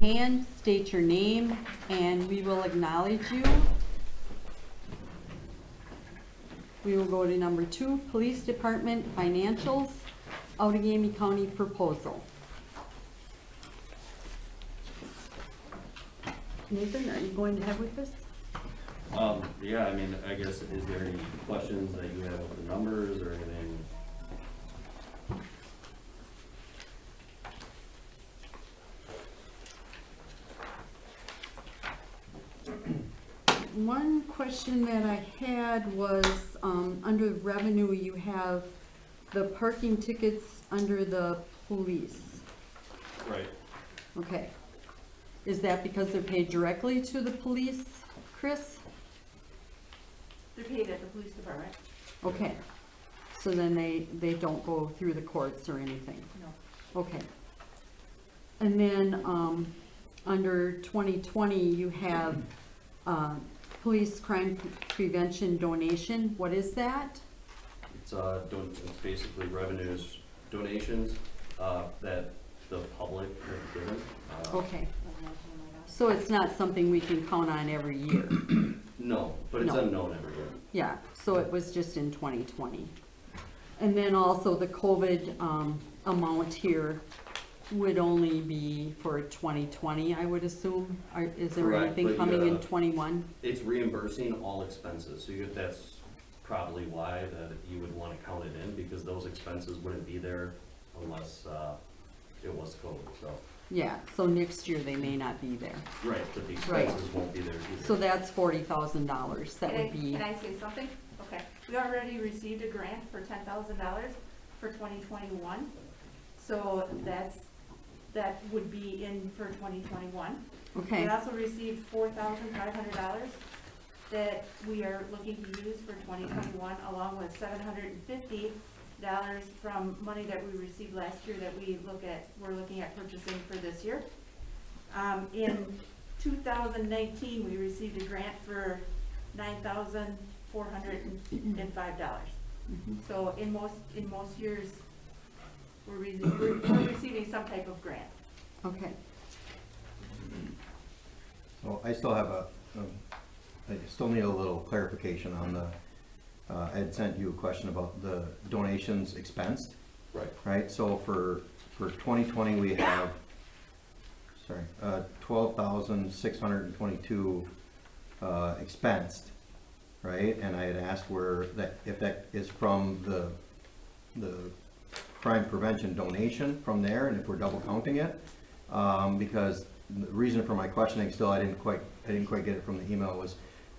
hand, state your name, and we will acknowledge you. We will go to number 2, Police Department Financials, Outagamie County Proposal. Nathan, are you going ahead with this? Yeah, I mean, I guess, is there any questions that you have with the numbers or anything? One question that I had was, under revenue, you have the parking tickets under the police. Right. Okay. Is that because they're paid directly to the police, Chris? They're paid at the police department. Okay. So then they don't go through the courts or anything? No. Okay. And then, under 2020, you have, police crime prevention donation. What is that? It's basically revenues, donations, that the public have given. Okay. So it's not something we can count on every year? No, but it's No. unknown every year. Yeah, so it was just in 2020. And then also the COVID amount here would only be for 2020, I would assume? Is there Correct, anything but coming in yeah. 21? It's reimbursing all expenses, so that's probably why that you would want to count it in, because those expenses wouldn't be there unless it was COVID, so. Yeah, so next year they may not be there. Right, but the Right. expenses won't be there either. So that's $40,000. That would be, Can I say something? Okay, we already received a grant for $10,000 for 2021. So that would be in for 2021. okay, We also received $4,500 that we are looking to use for 2021, along with $750 from money that we received last year that we're looking at purchasing for this year. In 2019, we received a grant for $9,405. So in most years, we're receiving some type of grant. okay. Well, I still have I still need a little clarification on the, I had sent you a question about the donations expensed, Right. right? So for 2020, we have, 12,622 expensed, right? And I had asked if that is from the crime prevention donation from there, and if we're double counting it. Because the reason for my questioning still, I didn't quite get it from the email, was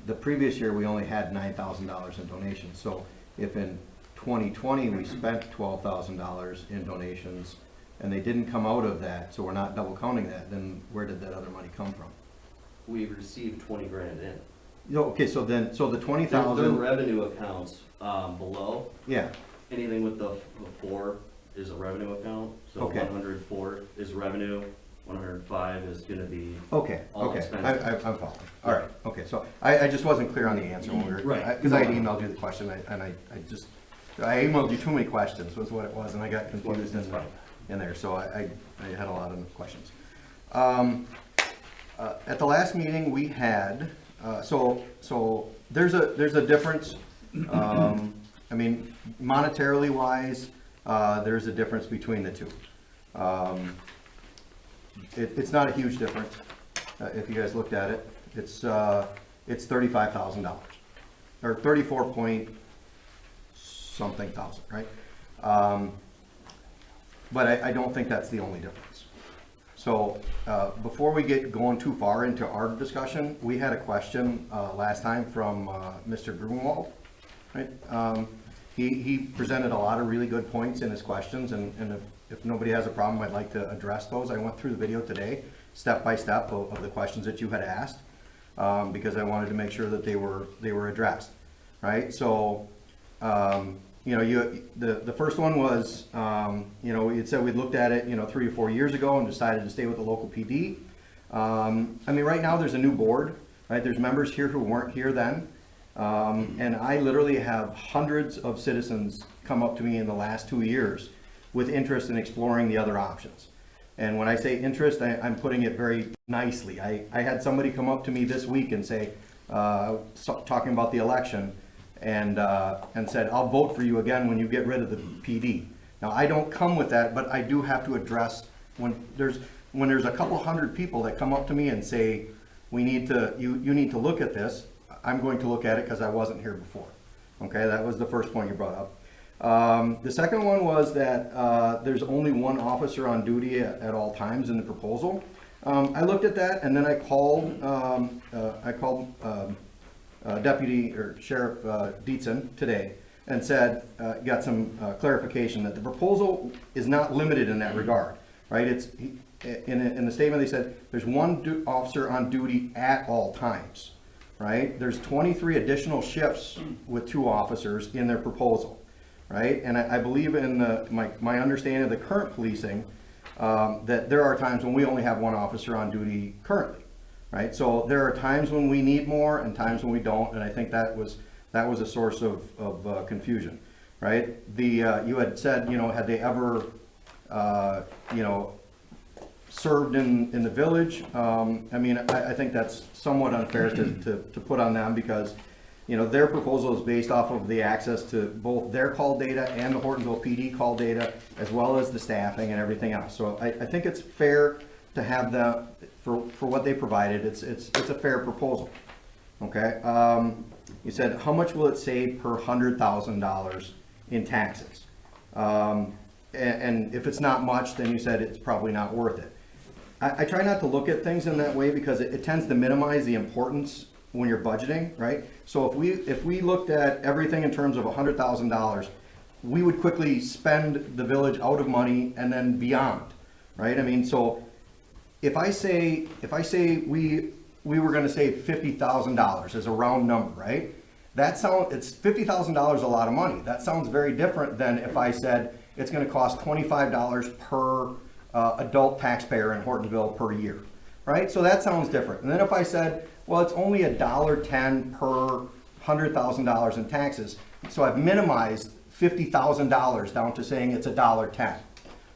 the previous year we only had $9,000 in donations. So if in 2020 we spent $12,000 in donations and they didn't come out of that, so we're not double counting that, then where did that other money come from? We received 20 grand in. Okay, so the The 20,000, revenue accounts, below, yeah, anything with the 4 is a revenue account. So Okay. 104 is revenue, 105 is gonna be, okay, All okay, expenses. I'm following. All right, okay, so I just wasn't clear on the answer when we were, Right. because I had emailed you the question, I emailed you too many questions, was what it was, and I got confused in there, so I had a lot of questions. At the last meeting, we had, so there's a difference, I mean, monetarily wise, there's a difference between the two. It's not a huge difference, if you guys looked at it. It's $35,000, or 34 point something thousand, right? But I don't think that's the only difference. So before we get going too far into our discussion, we had a question last time from Mr. Grunwald, right? He presented a lot of really good points in his questions, and if nobody has a problem, I'd like to address those. I went through the video today, step by step, of the questions that you had asked, because I wanted to make sure that they were addressed, right? So, the first one was, we had said we'd looked at it, 3 or 4 years ago and decided to stay with the local PD. I mean, right now there's a new board, right? There's members here who weren't here then. And I literally have hundreds of citizens come up to me in the last 2 years with interest in exploring the other options. And when I say interest, I'm putting it very nicely. I had somebody come up to me this week and say, talking about the election, and said, I'll vote for you again when you get rid of the PD. Now, I don't come with that, but I do have to address when there's a couple hundred people that come up to me and say, you need to look at this. I'm going to look at it because I wasn't here before. Okay, that was the first point you brought up. The second one was that there's only one officer on duty at all times in the proposal. I looked at that, and then I called Deputy or Sheriff Dietzen today and said, got some clarification that the proposal is not limited in that regard, right? It's in the statement they said there's one officer on duty at all times, right? There's 23 additional shifts with 2 officers in their proposal, right? And I believe in my understanding of the current policing, that there are times when we only have 1 officer on duty currently, right? So there are times when we need more and times when we don't, and I think that was a source of confusion, right? You had said, had they ever, served in the village? I mean, I think that's somewhat unfair to put on them because, their proposal is based off of the access to both their call data and the Hortonville PD call data, as well as the staffing and everything else. So I think it's fair to have them, for what they provided, it's a fair proposal, okay? You said, how much will it save per $100,000 in taxes? And if it's not much, then you said it's probably not worth it. I try not to look at things in that way because it tends to minimize the importance when you're budgeting, right? So if we looked at everything in terms of $100,000, we would quickly spend the village out of money and then beyond, right? I mean, so if I say we were going to save $50,000 as a round number, right? It's $50,000 a lot of money. That sounds very different than if I said it's going to cost $25 per adult taxpayer in Hortonville per year, right? So that sounds different. And then if I said, well, it's only $1.10 per $100,000 in taxes, so I've minimized $50,000 down to saying it's $1.10,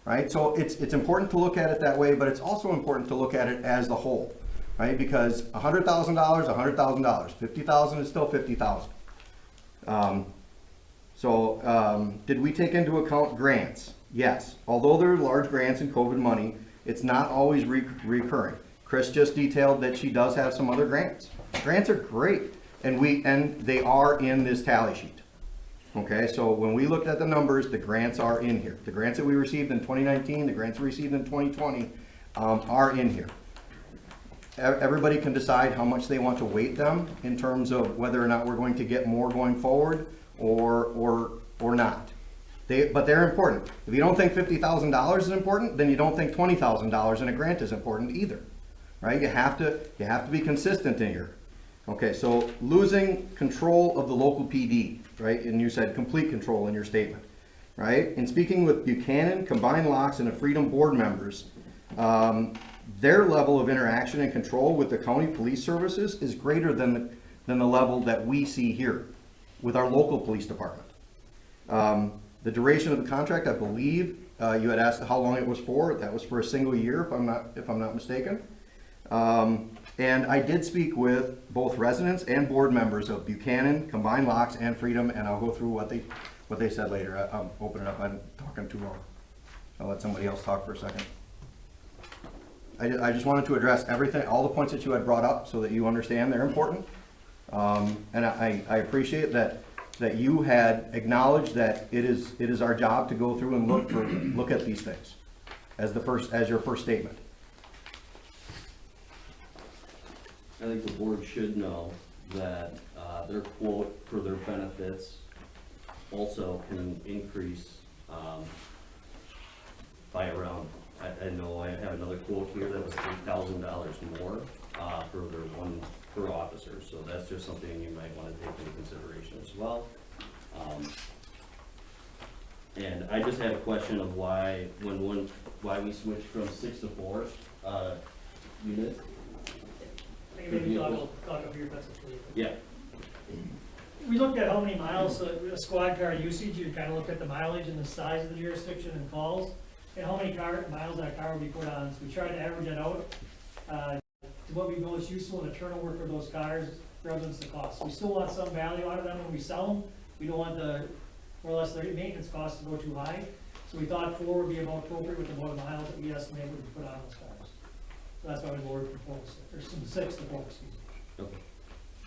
right? So it's important to look at it that way, but it's also important to look at it as the whole, right? Because $100,000, $100,000, $50,000 is still $50,000. Did we take into account grants? Yes. Although there are large grants in COVID money, it's not always recurring. Chris just detailed that she does have some other grants. Grants are great, and they are in this tally sheet. Okay, so when we looked at the numbers, the grants are in here. The grants that we received in 2019, the grants we received in 2020 are in here. Everybody can decide how much they want to weight them in terms of whether or not we're going to get more going forward or not. But they're important. If you don't think $50,000 is important, then you don't think $20,000 in a grant is important either, right? You have to be consistent in here. Okay, so losing control of the local PD, right? And you said complete control in your statement, right? In speaking with Buchanan, Combined Locks, and the Freedom Board members, their level of interaction and control with the county police services is greater than the level that we see here with our local police department. The duration of the contract, I believe, you had asked how long it was for. That was for a single year, if I'm not mistaken. And I did speak with both residents and board members of Buchanan, Combined Locks, and Freedom, and I'll go through what they said later. I'll open it up. I'm talking too long. I'll let somebody else talk for a second. I just wanted to address everything, all the points that you had brought up, so that you understand they're important. And I appreciate that you had acknowledged that it is our job to go through and look at these things as your first statement. I think the board should know that their quote for their benefits also can increase by around, I know I have another quote here that was $8,000 more for their one per officer. So that's just something you might want to take into consideration as well. And I just had a question of why we switched from 6 to 4 units. Maybe talk over your pencil, please. Yeah. We looked at how many miles, a squad car usage, you kind of looked at the mileage and the size of the jurisdiction and calls. and how many miles that car would be put on, so we tried to average it out, to what we know is useful in a turnover for those cars, rather than the cost. We still want some value out of them when we sell them, we don't want the, more or less, the maintenance costs to go too high, so we thought 4 would be about appropriate with the amount of miles that we estimate would be put on those cars. So that's why we lowered from 4 to 6, or from 6 to 4, excuse me. Okay.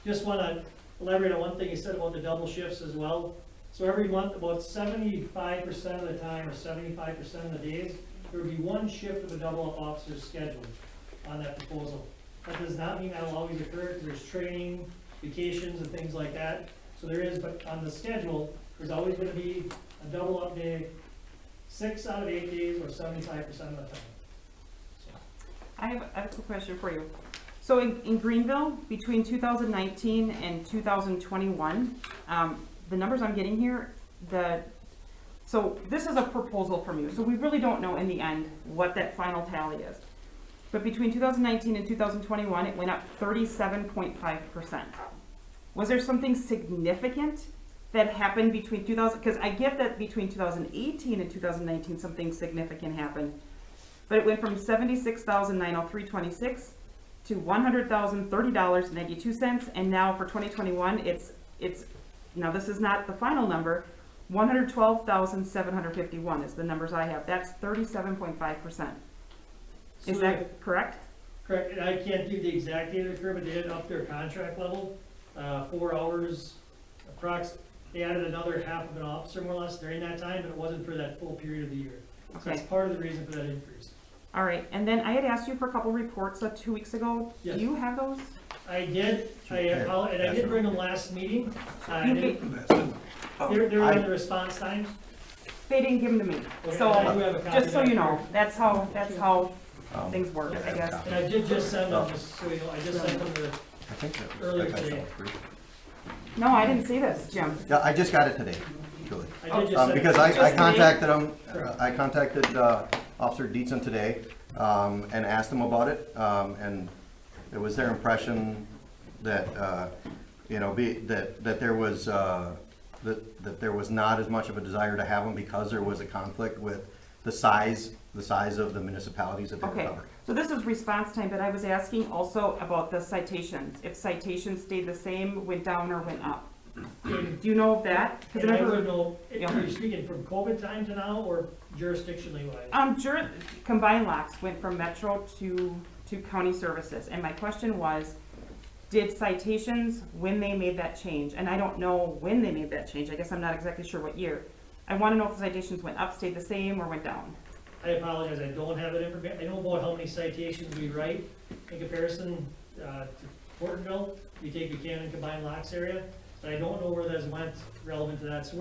Just wanna elaborate on one thing you said about the double shifts as well. So every month, about 75% of the time, or 75% of the days, there would be one shift of a double-up officer scheduled on that proposal. That does not mean that will always occur, there's training, vacations, and things like that. So there is, but on the schedule, there's always gonna be a double-up day, 6 out of 8 days, or 75% of the time. So, I have a quick question for you. So in Greenville, between 2019 and 2021, the numbers I'm getting here, so this is a proposal from you, so we really don't know in the end what that final tally is. But between 2019 and 2021, it went up 37.5%. Was there something significant that happened between 2000, because I get that between 2018 and 2019, something significant happened, but it went from $76,903.26 to $100,030.92, and now for 2021, it's now this is not the final number, 112,751 is the numbers I have. That's 37.5%. Is So that correct? correct, and I can't give the exact date of the curve, but they did up their contract level, 4 hours approx. They added another half of an officer more or less during that time, but it wasn't for that full period of the year. So Okay. that's part of the reason for that increase. All right, and then I had asked you for a couple reports 2 weeks ago. Yes. Do you have those? I did, and I did bring them last meeting. I You didn't- ga- They're on the response times. They didn't give them to me. Okay, So, I do have a copy just so of you that. know, that's how things work, I guess. And I did just send them, just so you know, I just sent them the, I think that was, Earlier that's actually today. free. No, I didn't see this, Jim. Yeah, I just got it today, Julie. I did just send it. Because Just I today? contacted him, Correct. I contacted Officer Dietzen today, and asked him about it, and it was their impression that, that there was, that there was not as much of a desire to have them because there was a conflict with the size of the municipalities that they were Okay, covering. so this is response time, but I was asking also about the citations. If citations stayed the same, went down, or went up. Do you know of that? 'Cause And I remember- would know, Yeah. are you speaking from COVID time to now, or jurisdictionally wise? Combined locks went from Metro to county services, and my question was, did citations, when they made that change, and I don't know when they made that change, I guess I'm not exactly sure what year. I wanna know if the citations went up, stayed the same, or went down. I apologize, I don't have that information. I know about how many citations we write in comparison to Hortonville. You take Buchanan combined locks area, but I don't know where those went relevant to that. So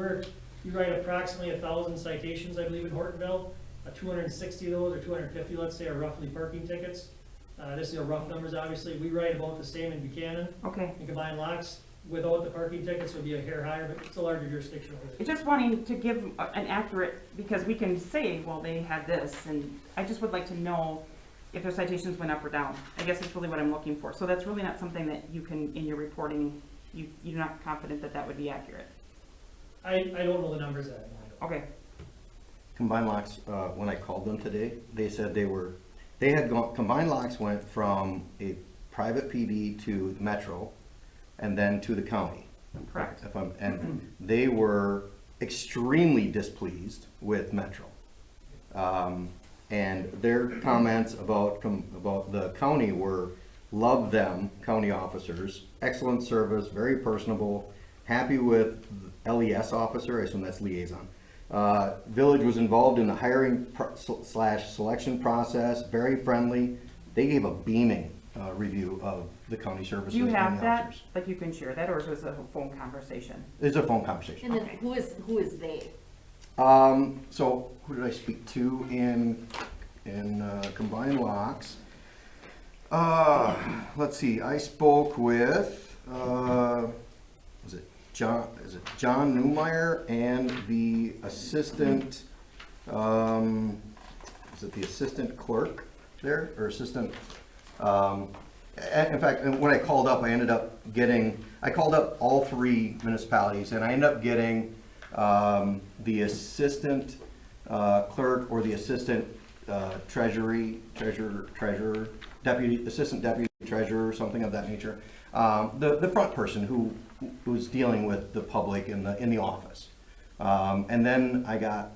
we write approximately 1,000 citations, I believe, in Hortonville. 260 of those, or 250, let's say, are roughly parking tickets. This is rough numbers, obviously. We write about the same in Buchanan. Okay, In combined locks, without the parking tickets, would be a hair higher, but it's a larger jurisdiction over there. it's just wanting to give an accurate, because we can say, well, they had this, and I just would like to know if their citations went up or down. I guess that's really what I'm looking for. So that's really not something that you can, in your reporting, you're not confident that that would be accurate. I don't know the numbers that I Okay, Combined locks, when I called them today, they said they had gone, combined locks went from a private PD to Metro and then to the county. correct. And they were extremely displeased with Metro. And their comments about the county were, love them, county officers, excellent service, very personable, happy with LES officer, I assume that's liaison. Village was involved in the hiring / selection process, very friendly. They gave a beaming review of the county services Do you and have the that? officers. Like you can share that, or is this a phone conversation? It's a phone conversation. And then who is they? So who did I speak to in combined locks? Let's see, I spoke with, was it John Newmeyer and the assistant, is it the assistant clerk there, or assistant? In fact, when I called up, I called up all 3 municipalities, and I ended up getting the assistant clerk or the assistant treasurer, assistant deputy treasurer, something of that nature. The front person who's dealing with the public in the office. And then I got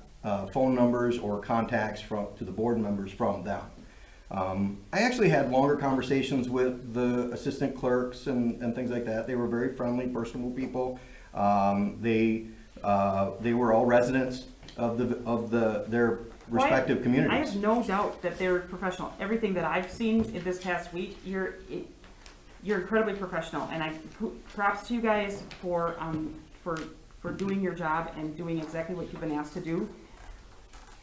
phone numbers or contacts to the board members from them. I actually had longer conversations with the assistant clerks and things like that. They were very friendly, personable people. They were all residents of their respective I communities. have no doubt that they're professional. Everything that I've seen in this past week, you're incredibly professional, and props to you guys for doing your job and doing exactly what you've been asked to do.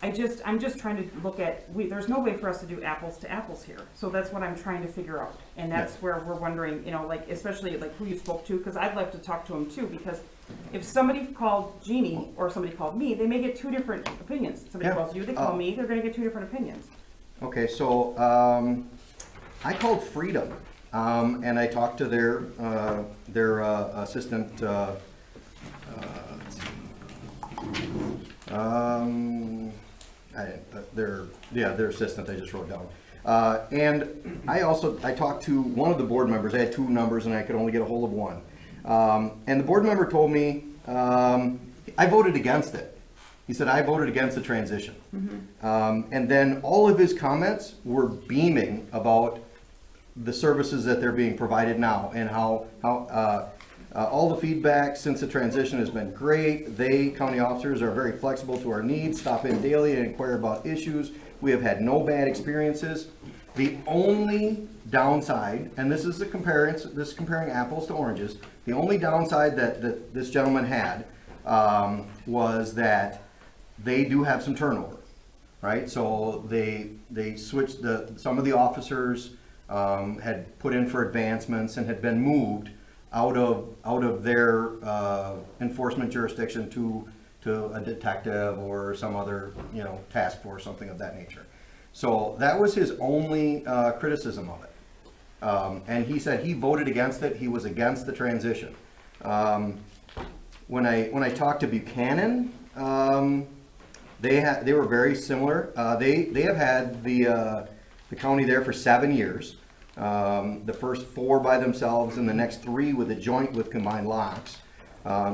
I'm just trying to look at, there's no way for us to do apples to apples here. So that's what I'm trying to figure out. And that's where we're wondering, like, especially like who you spoke to, because I'd like to talk to them too, because if somebody called Jeannie or somebody called me, they may get two different opinions. Somebody Yeah. calls you, they call me, they're gonna get two different opinions. Okay, so I called Freedom, and I talked to their assistant. Their assistant. I just wrote down. And I talked to one of the board members. I had two numbers, and I could only get a hold of one. And the board member told me I voted against it. He said, I voted against the transition. And then all of his comments were beaming about the services that they're being provided now and how all the feedback since the transition has been great. They, county officers, are very flexible to our needs, stop in daily and inquire about issues. We have had no bad experiences. The only downside, and this is comparing apples to oranges, the only downside that this gentleman had was that they do have some turnover, right? So they switched some of the officers had put in for advancements and had been moved out of their enforcement jurisdiction to a detective or some other task force, something of that nature. So that was his only criticism of it. And he said he voted against it. He was against the transition. When I talked to Buchanan, they were very similar. They have had the county there for 7 years. The first 4 by themselves and the next 3 with a joint with combined locks.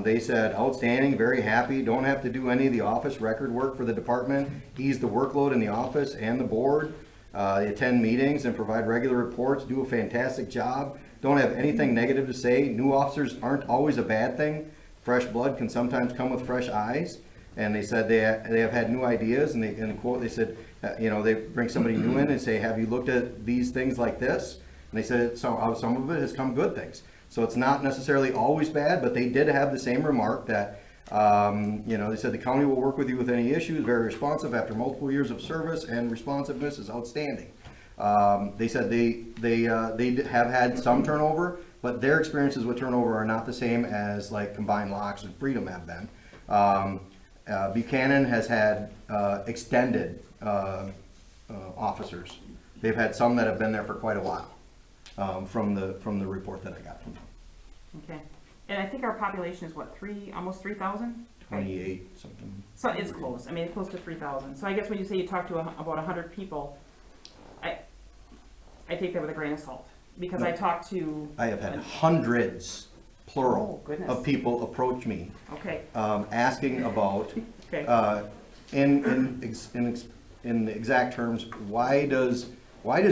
They said outstanding, very happy, don't have to do any of the office record work for the department, ease the workload in the office and the board. They attend meetings and provide regular reports, do a fantastic job, don't have anything negative to say. New officers aren't always a bad thing. Fresh blood can sometimes come with fresh eyes. And they said they have had new ideas, and in the quote they said, they bring somebody new in and say, have you looked at these things like this? And they said some of it has come good things. So it's not necessarily always bad, but they did have the same remark that, they said the county will work with you with any issues, very responsive after multiple years of service, and responsiveness is outstanding. They said they have had some turnover, but their experiences with turnover are not the same as like combined locks and Freedom have been. Buchanan has had extended officers. They've had some that have been there for quite a while, from the report that I got from them. Okay. And I think our population is what, almost 3,000? 28 something. So it's close. I mean, it's close to 3,000. So I guess when you say you talk to about 100 people, I take that with a grain of salt, because I talked to. I have had hundreds, plural, Oh, goodness. of people approach me, Okay. asking about, Okay. in the exact terms, why does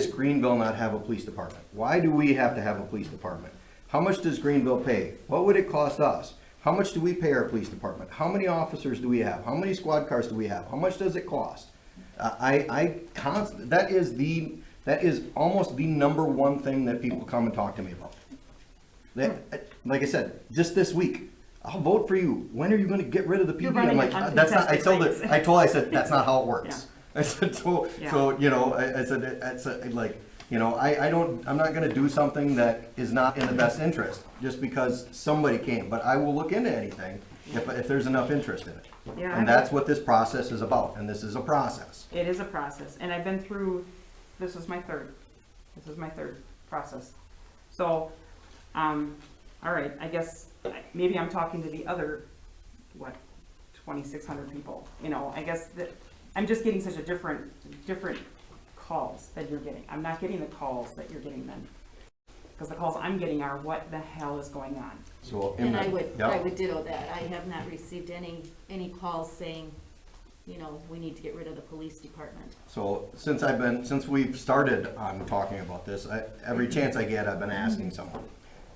Greenville not have a police department? Why do we have to have a police department? How much does Greenville pay? What would it cost us? How much do we pay our police department? How many officers do we have? How many squad cars do we have? How much does it cost? That is almost the number one thing that people come and talk to me about. Like I said, just this week, I'll vote for you. When are you going to get rid of the PD? You're running I'm like, on that's not. I contested said that's not how it works. I said Yeah. I said like, I'm not going to do something that is not in the best interest just because somebody came. But I will look into anything if there's enough interest in it. Yeah, And that's what this process is about. And this is a process. It is a process, and I've been through, this is my third process. So, all right, I guess maybe I'm talking to the other, 2,600 people, I guess that I'm just getting such a different calls that you're getting. I'm not getting the calls that you're getting then. Because the calls I'm getting are, what the hell is going on? So, And I yeah. would ditto that. I have not received any calls saying, you know, we need to get rid of the police department. So since we've started on talking about this, every chance I get, I've been asking someone,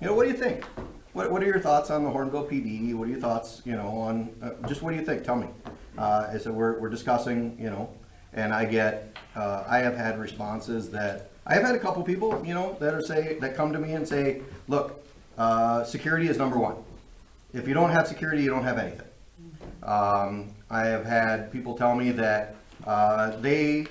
you know, what do you think? What are your thoughts on the Hortonville PD? What are your thoughts, you know, on, just what do you think? Tell me. I said, we're discussing, you know, and I have had responses that, I have had a couple people, you know, that come to me and say, look, security is number one. If you don't have security, you don't have anything. I have had people tell me that they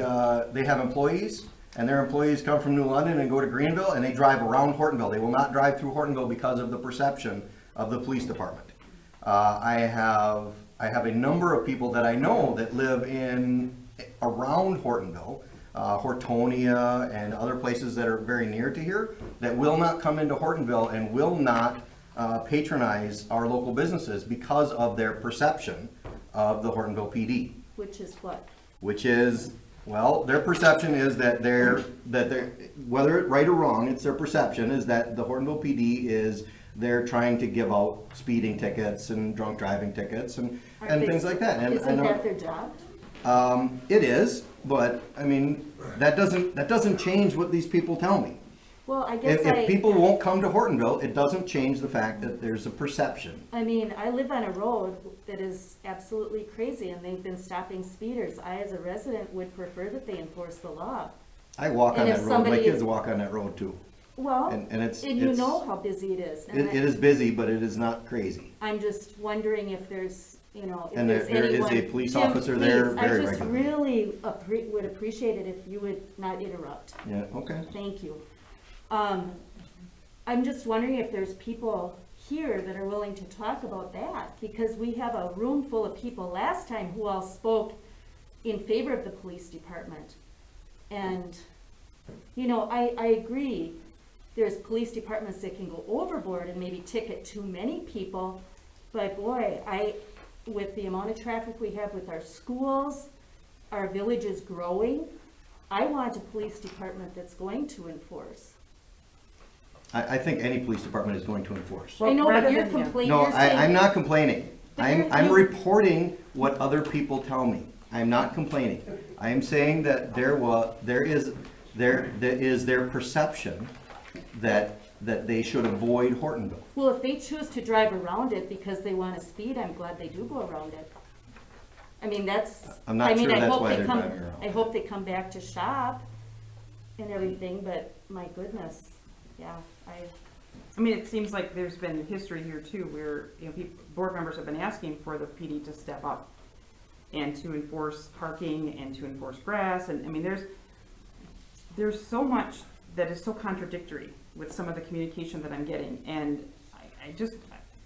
have employees, and their employees come from New London and go to Greenville, and they drive around Hortonville. They will not drive through Hortonville because of the perception of the police department. I have a number of people that I know that live around Hortonville, Hortonia, and other places that are very near to here, that will not come into Hortonville and will not patronize our local businesses because of their perception of the Hortonville PD. Which is what? Which is, well, their perception is that whether right or wrong, it's their perception is that the Hortonville PD they're trying to give out speeding tickets and drunk driving tickets and things like that. And Isn't that their job? it is, but I mean, that doesn't change what these people tell me. Well, I guess If people won't come to Hortonville, it doesn't change the fact that there's a perception. I mean, I live on a road that is absolutely crazy, and they've been stopping speeders. I, as a resident, would prefer that they enforce the law. I walk on And if that road, my somebody kids is- walk on that road too. Well, And you know how busy it is. And it is busy, but it is not crazy. I'm just wondering if there's, you know, if And there's there is anyone. a police Jim, officer there please, very I just regularly. really would appreciate it if you would not interrupt. Yeah, okay. Thank you. I'm just wondering if there's people here that are willing to talk about that, because we have a room full of people last time who all spoke in favor of the police department. And, you know, I agree, there's police departments that can go overboard and maybe ticket too many people, but boy, with the amount of traffic we have with our schools, our village is growing, I want a police department that's going to enforce. I think any police department is going to enforce. Well, I know, rather but you're than you. complaining, No, you're saying. I'm not complaining. But I'm you're- reporting what other people tell me. I'm not complaining. I am saying that there is their perception that they should avoid Hortonville. Well, if they choose to drive around it because they want to speed, I'm glad they do go around it. I mean, I'm not sure I that's hope why they they're come. driving around. I hope they come back to shop and everything, but my goodness, yeah, I mean, it seems like there's been history here too, where, you know, board members have been asking for the PD to step up and to enforce parking and to enforce grass, and, I mean, there's so much that is so contradictory with some of the communication that I'm getting, and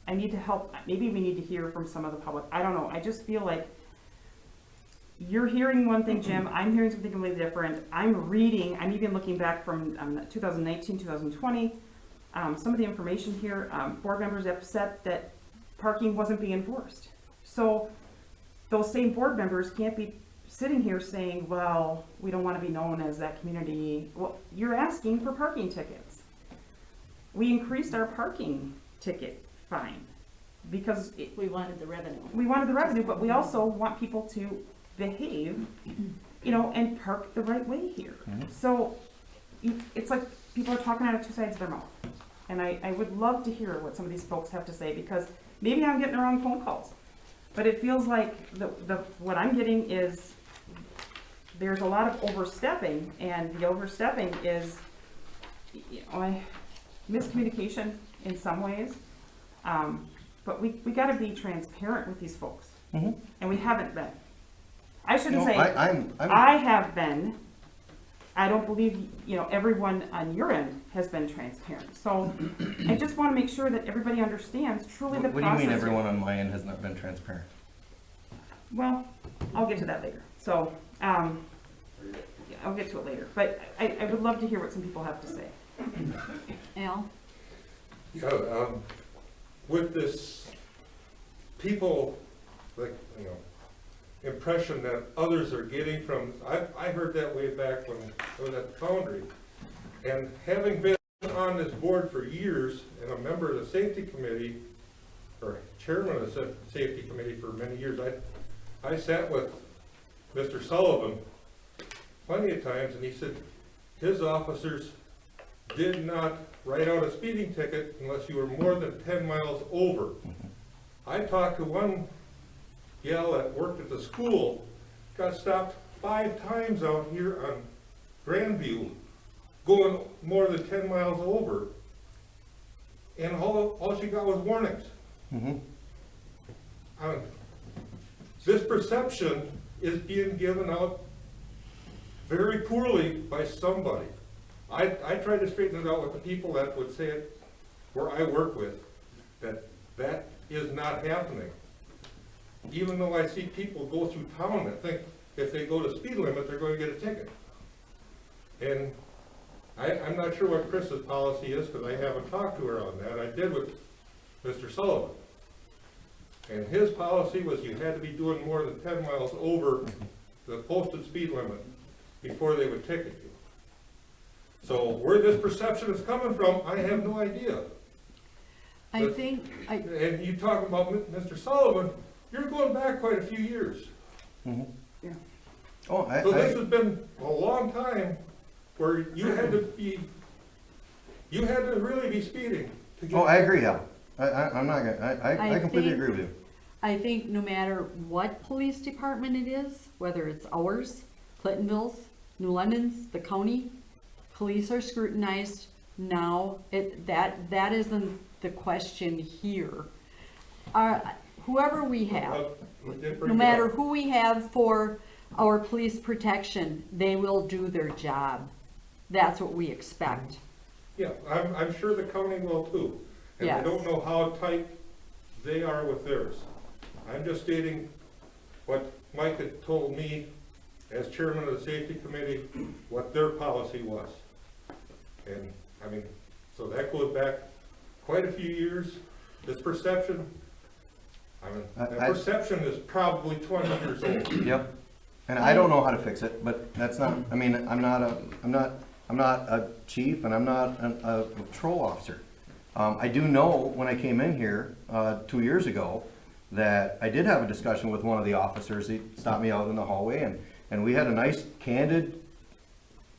I need to help, maybe we need to hear from some of the public, I don't know, I just feel like you're hearing one thing, Jim, I'm hearing something completely different, I'm even looking back from 2019, 2020, some of the information here, board members upset that parking wasn't being enforced. So those same board members can't be sitting here saying, well, we don't want to be known as that community. Well, you're asking for parking tickets. We increased our parking ticket fine because we wanted the revenue. we wanted the revenue, but we also want people to behave, you know, and park the right way here. So it's like people are talking out of two sides of their mouth. And I would love to hear what some of these folks have to say, because maybe I'm getting the wrong phone calls. But it feels like what I'm getting is there's a lot of overstepping, and the overstepping is, you know, miscommunication in some ways. But we gotta be transparent with these folks. Mhm. And we haven't been. I shouldn't No, say, I'm I have been. I don't believe, you know, everyone on your end has been transparent. So I just want to make sure that everybody understands truly the What do process. you mean here. everyone on my end has not been transparent? Well, I'll get to that later. So, yeah, I'll get to it later. But I would love to hear what some people have to say. Al? Yeah, with this, people, like, you know, impression that others are getting from, I heard that way back when I was at the Foundry. And having been on this board for years and a member of the safety committee, or chairman of the safety committee for many years, I sat with Mr. Sullivan plenty of times, and he said his officers did not write out a speeding ticket unless you were more than 10 miles over. I talked to one gal that worked at the school, got stopped 5 times out here on Grandview, going more than 10 miles over, and all she got was warnings. This perception is being given out very poorly by somebody. I tried to straighten it out with the people that would say it where I work with, that is not happening. Even though I see people go through town that think if they go to speed limit, they're going to get a ticket. And I'm not sure what Chris's policy is, because I haven't talked to her on that. I did with Mr. Sullivan. And his policy was you had to be doing more than 10 miles over the posted speed limit before they would ticket you. So where this perception is coming from, I have no idea. And you talk about Mr. Sullivan, you're going back quite a few years. Yeah. Oh, So this has been a long time where you had to really be speeding to get. Oh, I agree, Al. I'm not gonna, I completely think- agree with you. I think no matter what police department it is, whether it's ours, Clintonville's, New London's, the county, police are scrutinized now. That isn't the question here. Whoever we have, no matter who we have for our police protection, they will do their job. That's what we expect. Yeah, I'm sure the county will too. And I Yes. don't know how tight they are with theirs. I'm just stating what Mike had told me as chairman of the safety committee, what their policy was. And, I mean, so that goes back quite a few years. This perception, I mean, that perception is probably 20 years old. Yep. And I don't know how to fix it, but that's not, I mean, I'm not a chief, and I'm not a patrol officer. I do know when I came in here 2 years ago that I did have a discussion with one of the officers. He stopped me out in the hallway, and we had a nice, candid,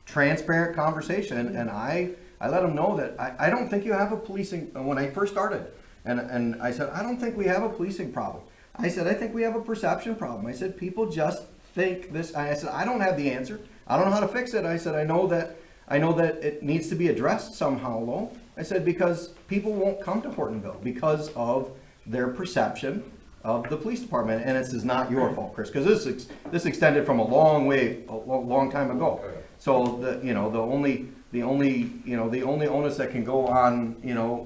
transparent conversation. And I let him know that I don't think you have a policing, when I first started. And I said, I don't think we have a policing problem. I said, I think we have a perception problem. I said, people just think this. I said, I don't have the answer. I don't know how to fix it. I said, I know that it needs to be addressed somehow, though. I said, because people won't come to Hortonville because of their perception of the police department. And this is not your fault, Chris, because this extended from a long time ago. So the only onus that can go on,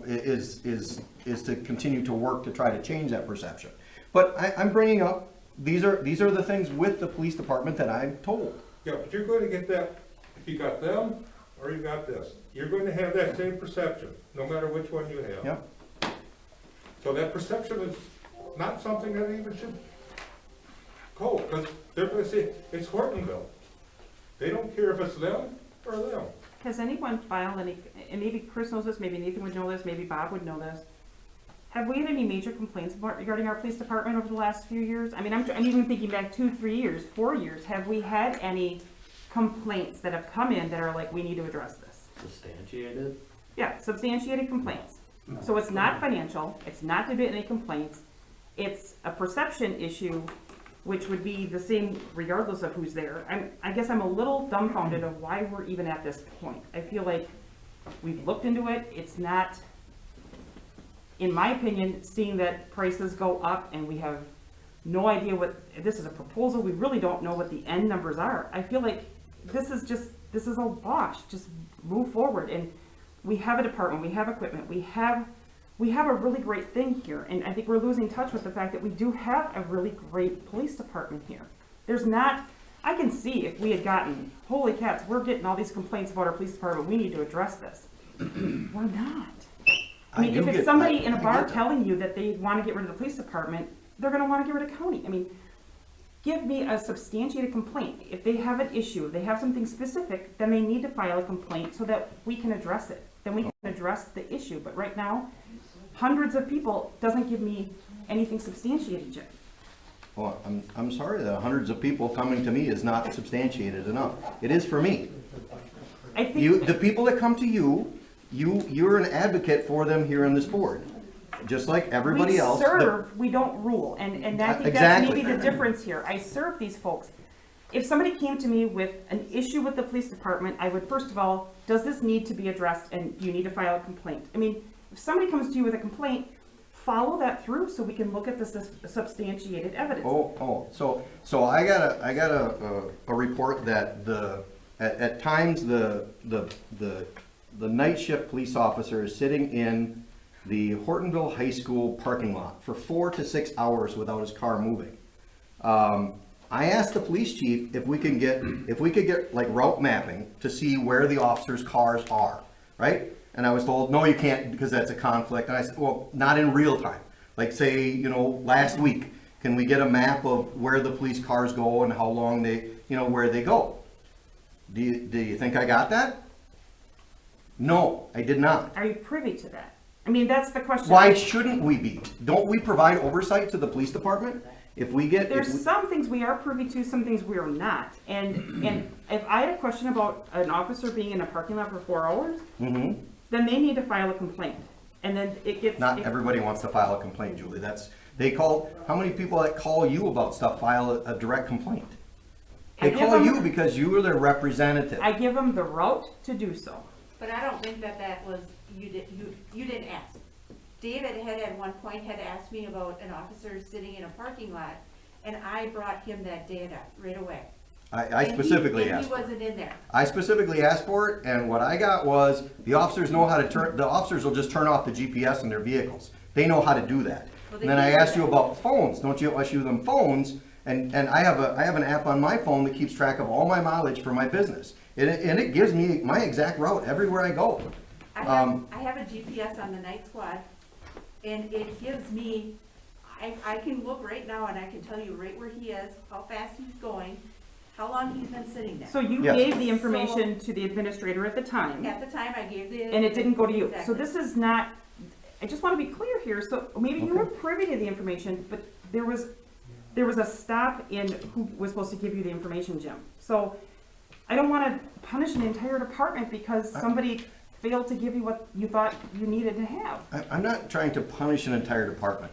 is to continue to work to try to change that perception. But I'm bringing up, these are the things with the police department that I'm told. Yeah, but you're going to get that, if you got them or you got this, you're going to have that same perception, no matter which one you have. Yep. So that perception is not something that even should go, because they're going to say, it's Hortonville. They don't care if it's them or them. Has anyone filed any, and maybe Chris knows this, maybe Nathan would know this, maybe Bob would know this. Have we had any major complaints regarding our police department over the last few years? I mean, I'm even thinking back 2, 3 years, 4 years. Have we had any complaints that have come in that are like, we need to address this? Substantiated? Yeah, substantiated complaints. So it's not financial, it's not to get any complaints, it's a perception issue, which would be the same regardless of who's there. I guess I'm a little dumbfounded of why we're even at this point. I feel like we've looked into it, it's not, in my opinion, seeing that prices go up and we have no idea what, this is a proposal, we really don't know what the end numbers are. I feel like this is a wash, just move forward. And we have a department, we have equipment, we have a really great thing here. And I think we're losing touch with the fact that we do have a really great police department here. There's not, I can see if we had gotten, holy cats, we're getting all these complaints about our police department, we need to address this. We're not. I mean, if it's somebody in a bar telling you that they want to get rid of the police department, they're going to want to get rid of county. I mean, give me a substantiated complaint. If they have an issue, if they have something specific, then they need to file a complaint so that we can address it. Then we can address the issue. But right now, hundreds of people doesn't give me anything substantiated, Jim. Well, I'm sorry that hundreds of people coming to me is not substantiated enough. It is for me. I think. You, the people that come to you, you're an advocate for them here on this board, just like everybody else. We serve, we don't rule, and I think that's Exactly. maybe the difference here. I serve these folks. If somebody came to me with an issue with the police department, I would first of all, does this need to be addressed and you need to file a complaint? I mean, if somebody comes to you with a complaint, follow that through so we can look at the substantiated evidence. So I got a report that at times the night shift police officer is sitting in the Hortonville High School parking lot for 4 to 6 hours without his car moving. I asked the police chief if we could get like route mapping to see where the officers' cars are, right? And I was told, no, you can't because that's a conflict. And I said, well, not in real time. Like say, last week, can we get a map of where the police cars go and how long they, where they go? Do you think I got that? No, I did not. Are you privy to that? I mean, that's the question. Why shouldn't we be? Don't we provide oversight to the police department? If we get, There's some things we are privy to, some things we are not. And if I had a question about an officer being in a parking lot for 4 hours, Mhm. then they need to file a complaint. And then it gets. Not everybody wants to file a complaint, Julie. How many people that call you about stuff file a direct complaint? They I give call them- you because you are their representative. I give them the route to do so. But I don't think that was, you didn't ask. David had at one point had asked me about an officer sitting in a parking lot, and I brought him that data right away. I And he- specifically asked And for he it. wasn't in there. I specifically asked for it, and what I got was, the officers will just turn off the GPS in their vehicles. They know how to do that. Well, And then they I can do asked you that. about phones. Don't you issue them phones? And I have an app on my phone that keeps track of all my mileage for my business. And it gives me my exact route everywhere I go. I have a GPS on the night squad, and it gives me, I can look right now and I can tell you right where he is, how fast he's going, how long he's been sitting there. So you Yes. gave the information to the administrator at the time, At the time, I gave the. and it didn't go to you. So Exactly. this is not, I just want to be clear here. So maybe you were privy to the information, but there was a stop in who was supposed to give you the information, Jim. So I don't want to punish an entire department because somebody failed to give you what you thought you needed to have. I'm not trying to punish an entire department.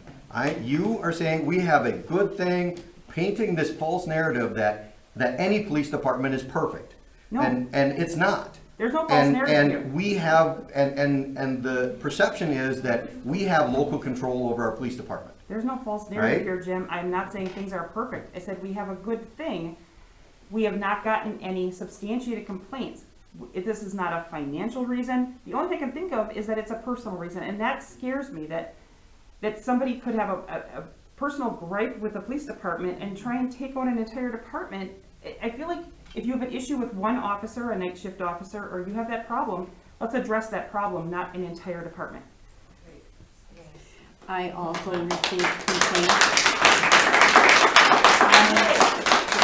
You are saying we have a good thing, painting this false narrative that any police department is perfect. No. And it's not. There's no false narrative here. And we have, and the perception is that we have local control over our police department. There's no false narrative Right? here, Jim. I'm not saying things are perfect. I said we have a good thing. We have not gotten any substantiated complaints. This is not a financial reason. The only thing I can think of is that it's a personal reason, and that scares me, that somebody could have a personal gripe with the police department and try and take out an entire department. I feel like if you have an issue with one officer, a night shift officer, or you have that problem, let's address that problem, not an entire department. I also received complaints.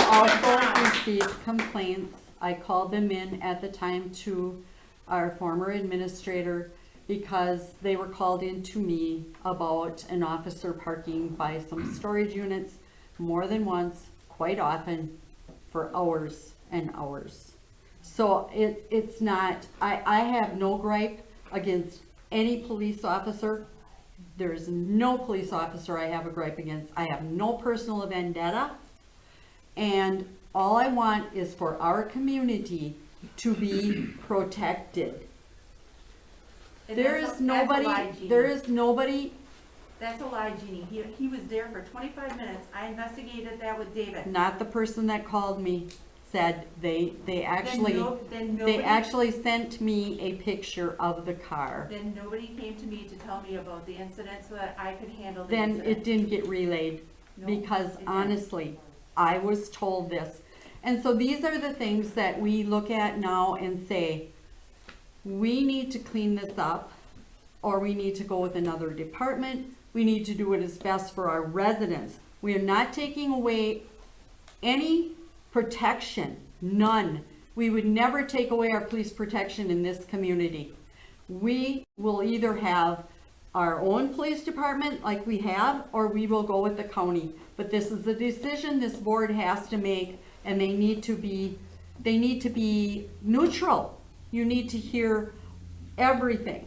I also received complaints. I called them in at the time to our former administrator because they were called in to me about an officer parking by some storage units more than once, quite often, for hours and hours. So it's not, I have no gripe against any police officer. There's no police officer I have a gripe against. I have no personal vendetta. And all I want is for our community to be protected. And There that's is a lie, nobody, Jeannie. there is nobody, That's a lie, Jeannie. He was there for 25 minutes. I investigated that with David. not the person that called me, said they actually, Then they nobody, actually sent me a picture of the car. then nobody came to me to tell me about the incident so that I could handle the Then incident. it didn't get relayed, No, because it didn't. honestly, I was told this. And so these are the things that we look at now and say, we need to clean this up, or we need to go with another department. We need to do what is best for our residents. We are not taking away any protection, none. We would never take away our police protection in this community. We will either have our own police department like we have, or we will go with the county. But this is a decision this board has to make, and they need to be neutral. You need to hear everything.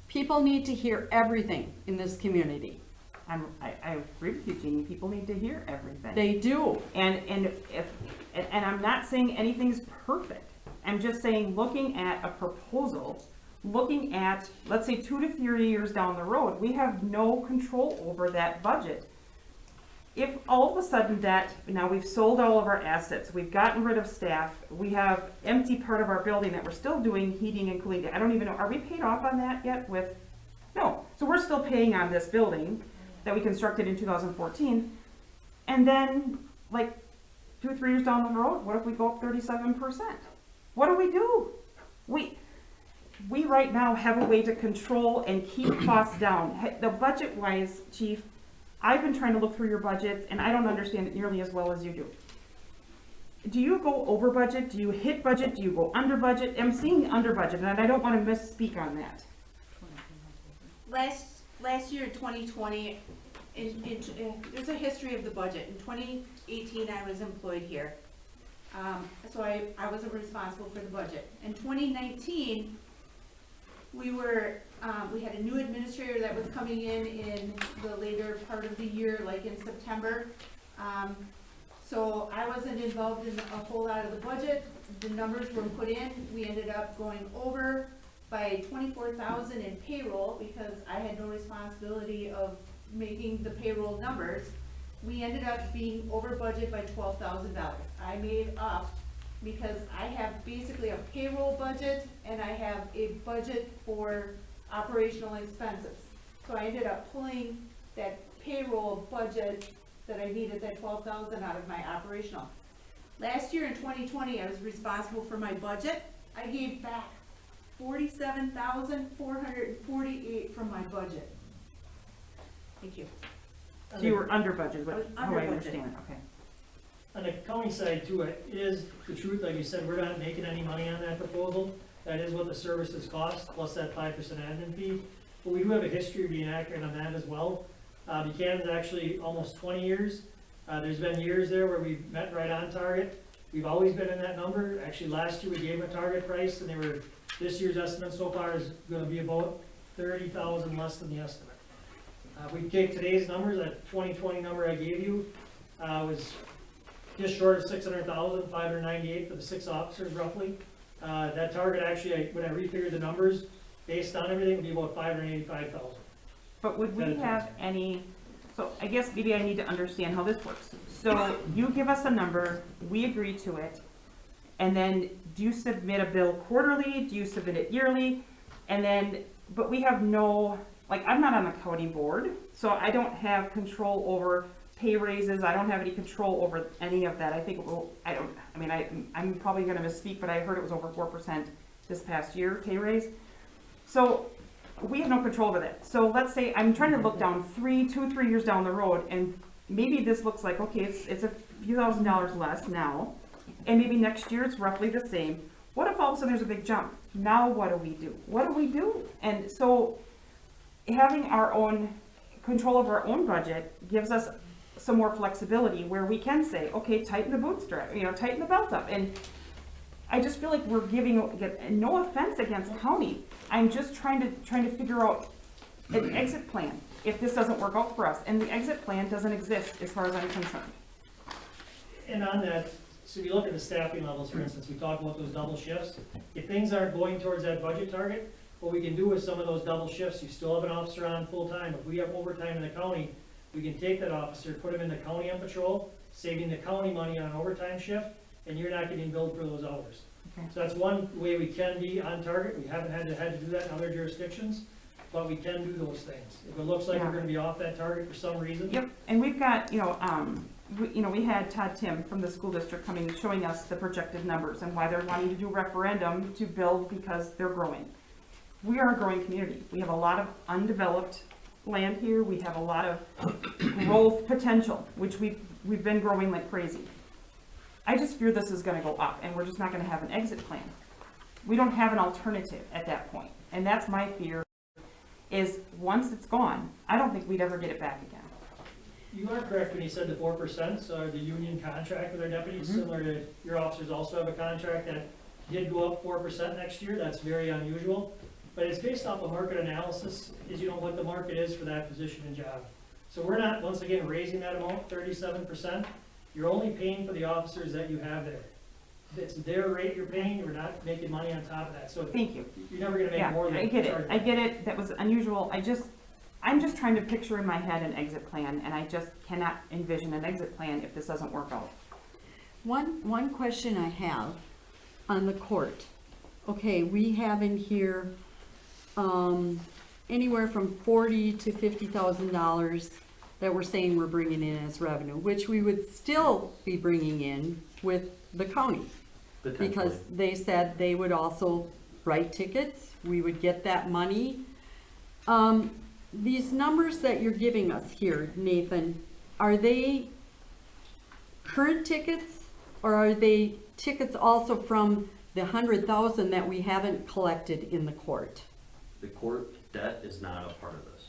People need to hear everything in this community. I agree with you, Jeannie, people need to hear everything. They do. And I'm not saying anything's perfect. I'm just saying, looking at a proposal, looking at, let's say 2 to 3 years down the road, we have no control over that budget. If all of a sudden that, now we've sold all of our assets, we've gotten rid of staff, we have empty part of our building that we're still doing heating and cooling, I don't even know, are we paid off on that yet with, no. So we're still paying on this building that we constructed in 2014. And then, like, 2 or 3 years down the road, what if we go up 37%? What do we do? We right now have a way to control and keep costs down. The budget-wise, Chief, I've been trying to look through your budget, and I don't understand it nearly as well as you do. Do you go over budget? Do you hit budget? Do you go under budget? I'm seeing under budget, and I don't want to misspeak on that. Last year, 2020, there's a history of the budget. In 2018, I was employed here. So I wasn't responsible for the budget. In 2019, we had a new administrator that was coming in the later part of the year, like in September. So I wasn't involved in a whole lot of the budget. The numbers were put in. We ended up going over by $24,000 in payroll because I had no responsibility of making the payroll numbers. We ended up being over budget by $12,000. I made up because I have basically a payroll budget and I have a budget for operational expenses. So I ended up pulling that payroll budget that I needed, that $12,000 out of my operational. Last year in 2020, I was responsible for my budget. I gave back $47,448 from my budget. Thank you. So you were under budget, I was but under how I budget. understand it, okay. On the county side too, it is the truth, like you said, we're not making any money on that proposal. That is what the services cost, plus that 5% admin fee. But we do have a history of being accurate on that as well. Buchanan's actually almost 20 years. There's been years there where we've met right on target. We've always been in that number. Actually, last year we gave them a target price, and this year's estimate so far is gonna be about 30,000 less than the estimate. If we take today's numbers, that 2020 number I gave you, was just short of 600,000, 598 for the 6 officers roughly. That target actually, when I refigured the numbers, based on everything, would be about 585,000. But would we have any, so I guess maybe I need to understand how this works. So you give us a number, we agree to it, and then do you submit a bill quarterly? Do you submit it yearly? And then, but we have no, like, I'm not on the county board, so I don't have control over pay raises. I don't have any control over any of that. I think, well, I'm probably gonna misspeak, but I heard it was over 4% this past year, pay raise. So we have no control over that. So let's say, I'm trying to look down 2 or 3 years down the road, and maybe this looks like, okay, it's a few $1,000s less now, and maybe next year it's roughly the same. What if all of a sudden there's a big jump? Now what do we do? What do we do? And so having our own control of our own budget gives us some more flexibility where we can say, okay, tighten the bootstrap, tighten the belt up. And I just feel like we're giving, no offense against county, I'm just trying to figure out an exit plan if this doesn't work out for us. And the exit plan doesn't exist as far as I'm concerned. And on that, so if you look at the staffing levels, for instance, we talked about those double shifts. If things aren't going towards that budget target, what we can do with some of those double shifts, you still have an officer on full-time. If we have overtime in the county, we can take that officer, put him in the county on patrol, saving the county money on an overtime shift, and you're not getting billed for those hours. Okay. So that's one way we can be on target. We haven't had to do that in other jurisdictions, but we can do those things. If it looks like we're gonna be off that target for some reason. Yep, and we've got, we had Todd Tim from the school district coming, showing us the projected numbers and why they're wanting to do referendum to build because they're growing. We are a growing community. We have a lot of undeveloped land here. We have a lot of growth potential, which we've been growing like crazy. I just fear this is gonna go up, and we're just not gonna have an exit plan. We don't have an alternative at that point, and that's my fear, is once it's gone, I don't think we'd ever get it back again. You are correct when you said the 4%, so the union contract with our deputies, Mm-hmm. similar to your officers also have a contract that did go up 4% next year, that's very unusual. But it's based off of market analysis, is what the market is for that position and job. So we're not, once again, raising that amount, 37%, you're only paying for the officers that you have there. It's their rate you're paying, you're not making money on top of that, so Thank you. you're never gonna make Yeah, more than. I get it, charge. I get it, that was unusual, I'm just trying to picture in my head an exit plan, and I just cannot envision an exit plan if this doesn't work out. One question I have on the court. Okay, we have in here, anywhere from $40,000 to $50,000 that we're saying we're bringing in as revenue, which we would still be bringing in with the county. Potentially. Because they said they would also write tickets, we would get that money. These numbers that you're giving us here, Nathan, are they current tickets? Or are they tickets also from the 100,000 that we haven't collected in the court? The court debt is not a part of this.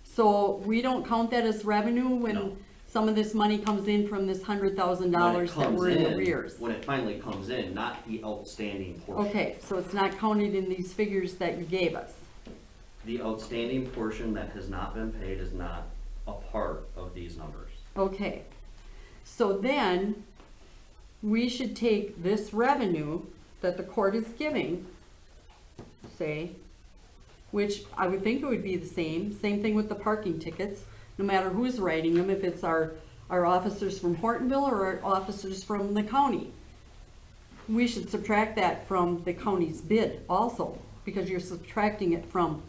So we don't count that as revenue No. when some of this money comes in from this $100,000 When it that comes we're in arrears? When it finally comes in, not the outstanding portion. Okay, so it's not counted in these figures that you gave us? The outstanding portion that has not been paid is not a part of these numbers. Okay, so then we should take this revenue that the court is giving, say, which I would think it would be the same thing with the parking tickets, no matter who's writing them, if it's our officers from Hortonville or our officers from the county. We should subtract that from the county's bid also, because you're subtracting it from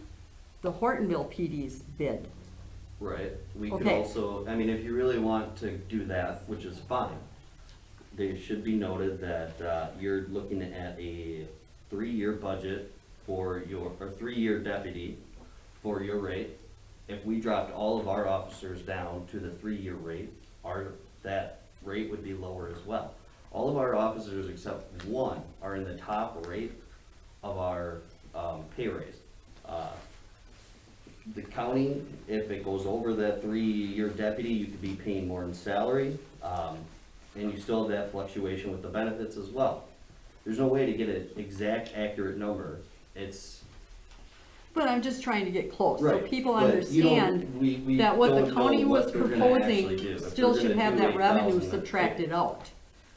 the Hortonville PD's bid. Right, we could Okay. also, I mean, if you really want to do that, which is fine, they should be noted that, you're looking at a 3-year budget for your, or 3-year deputy for your rate. If we dropped all of our officers down to the 3-year rate, that rate would be lower as well. All of our officers except one are in the top rate of our, pay raise. The county, if it goes over that 3-year deputy, you could be paying more in salary, and you still have that fluctuation with the benefits as well. There's no way to get an exact, accurate number. It's. But I'm just trying to get close, so Right, people but you don't- understand we that what the don't know county was what they're gonna actually do. proposing If still they're should gonna have do that revenue 8,000, subtracted out.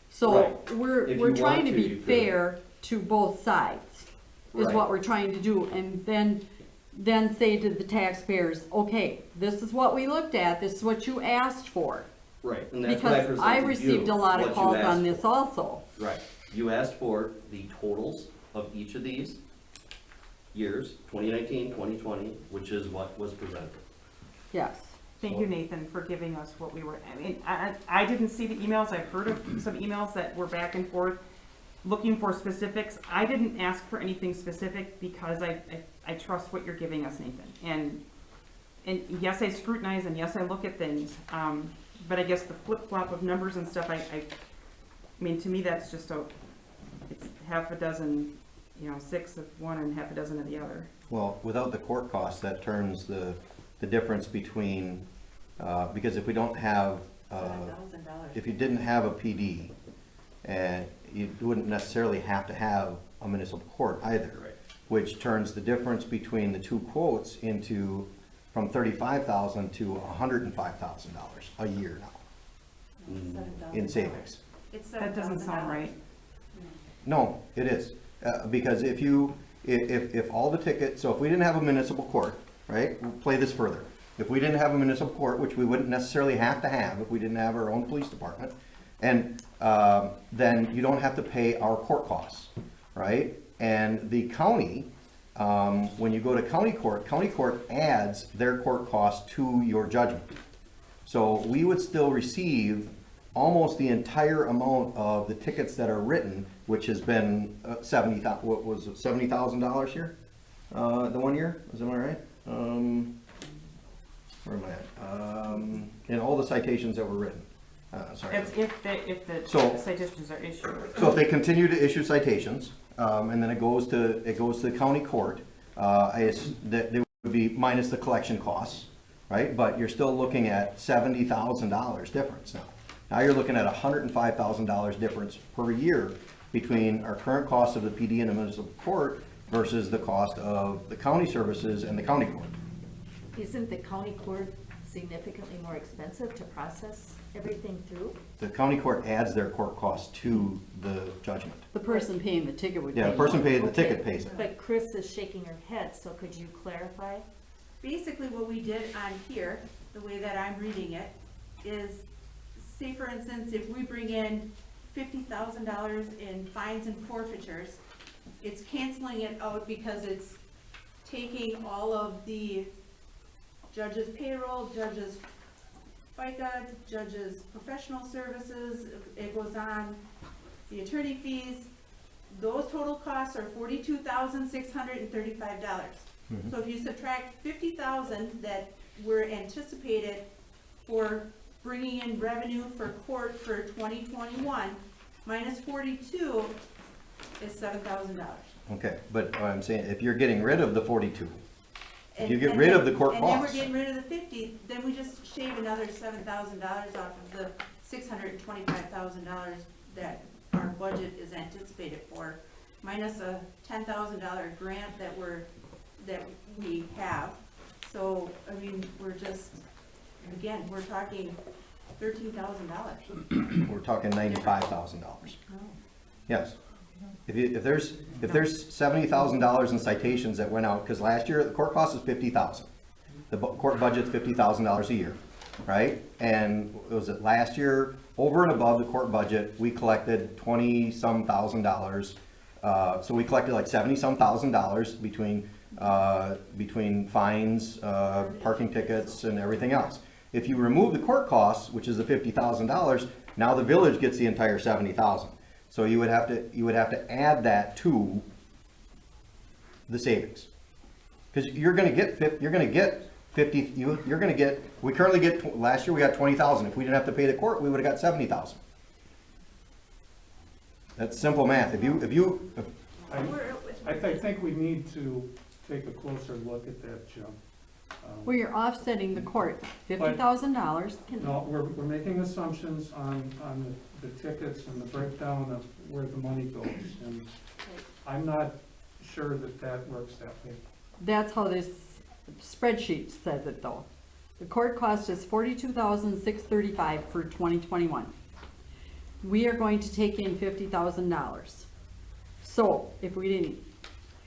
So Right. we're, If we're you trying want to to, be you could. fair to both sides, is Right. what we're trying to do, and then say to the taxpayers, okay, this is what we looked at, this is what you asked for. Right, and that's what I Because presented I you, received a lot of what you calls asked on this for. also. Right, you asked for the totals of each of these years, 2019, 2020, which is what was presented. Yes. Thank you, Nathan, for giving us what we were, I mean, I didn't see the emails, I've heard of some emails that were back and forth looking for specifics. I didn't ask for anything specific because I trust what you're giving us, Nathan. And yes, I scrutinize and yes, I look at things, but I guess the flip-flop of numbers and stuff, I mean, to me, that's just it's half a dozen, 6 of one and half a dozen of the other. Well, without the court costs, that turns the difference between, because if we don't have, $7,000. if you didn't have a PD, and you wouldn't necessarily have to have a municipal court either. Right. Which turns the difference between the two quotes into, from $35,000 to $105,000 a year now in savings. It's That doesn't sound $7,000. right. No, it is, because if all the tickets, so if we didn't have a municipal court, right, we'll play this further. If we didn't have a municipal court, which we wouldn't necessarily have to have if we didn't have our own police department, and then you don't have to pay our court costs, right? And the county, when you go to county court adds their court costs to your judgment. So we would still receive almost the entire amount of the tickets that are written, which has been what was it, $70,000 here? The 1 year, is that right? Where am I at? And all the citations that were written. Sorry. That's if the So- citations are issued. So if they continue to issue citations, and then it goes to the county court, that they would be minus the collection costs, right? But you're still looking at $70,000 difference now. Now you're looking at $105,000 difference per year between our current cost of the PD and the municipal court versus the cost of the county services and the county court. Isn't the county court significantly more expensive to process everything through? The county court adds their court costs to the judgment. The person paying the ticket would pay Yeah, the person more. paying the Okay, ticket pays it. But Chris is shaking her head, so could you clarify? Basically, what we did on here, the way that I'm reading it, is, say for instance, if we bring in $50,000 in fines and forfeitures, it's canceling it out because it's taking all of the judge's payroll, judge's FICA, judge's professional services, it goes on, the attorney fees. Those total costs are $42,635. So if you subtract 50,000 that were anticipated for bringing in revenue for court for 2021, minus 42 is $7,000. Okay, but what I'm saying, if you're getting rid of the 42, if you And- get and rid then- of the court And then we're costs, getting rid of the 50, then we just shave another $7,000 off of the $625,000 that our budget is anticipated for, minus a $10,000 grant that we have. So, I mean, we're just, again, we're talking $13,000. we're talking $95,000. Yes. If there's $70,000 in citations that went out, because last year the court cost is $50,000. The court budget's $50,000 a year, right? And was it last year, over and above the court budget, we collected 20-some thousand dollars. So we collected like 70-some thousand dollars between fines, parking tickets, and everything else. If you remove the court costs, which is the $50,000, now the village gets the entire $70,000. So you would have to add that to the savings, because you're going to get 50. We currently get, last year we got 20,000. If we didn't have to pay the court, we would have got 70,000. That's simple math. I think we need to take a closer look at that, Jim. Well, you're offsetting the court, $50,000. No, we're making assumptions on the tickets and the breakdown of where the money goes, and I'm not sure that works that way. That's how this spreadsheet says it though. The court cost is $42,635 for 2021. We are going to take in $50,000. So if we didn't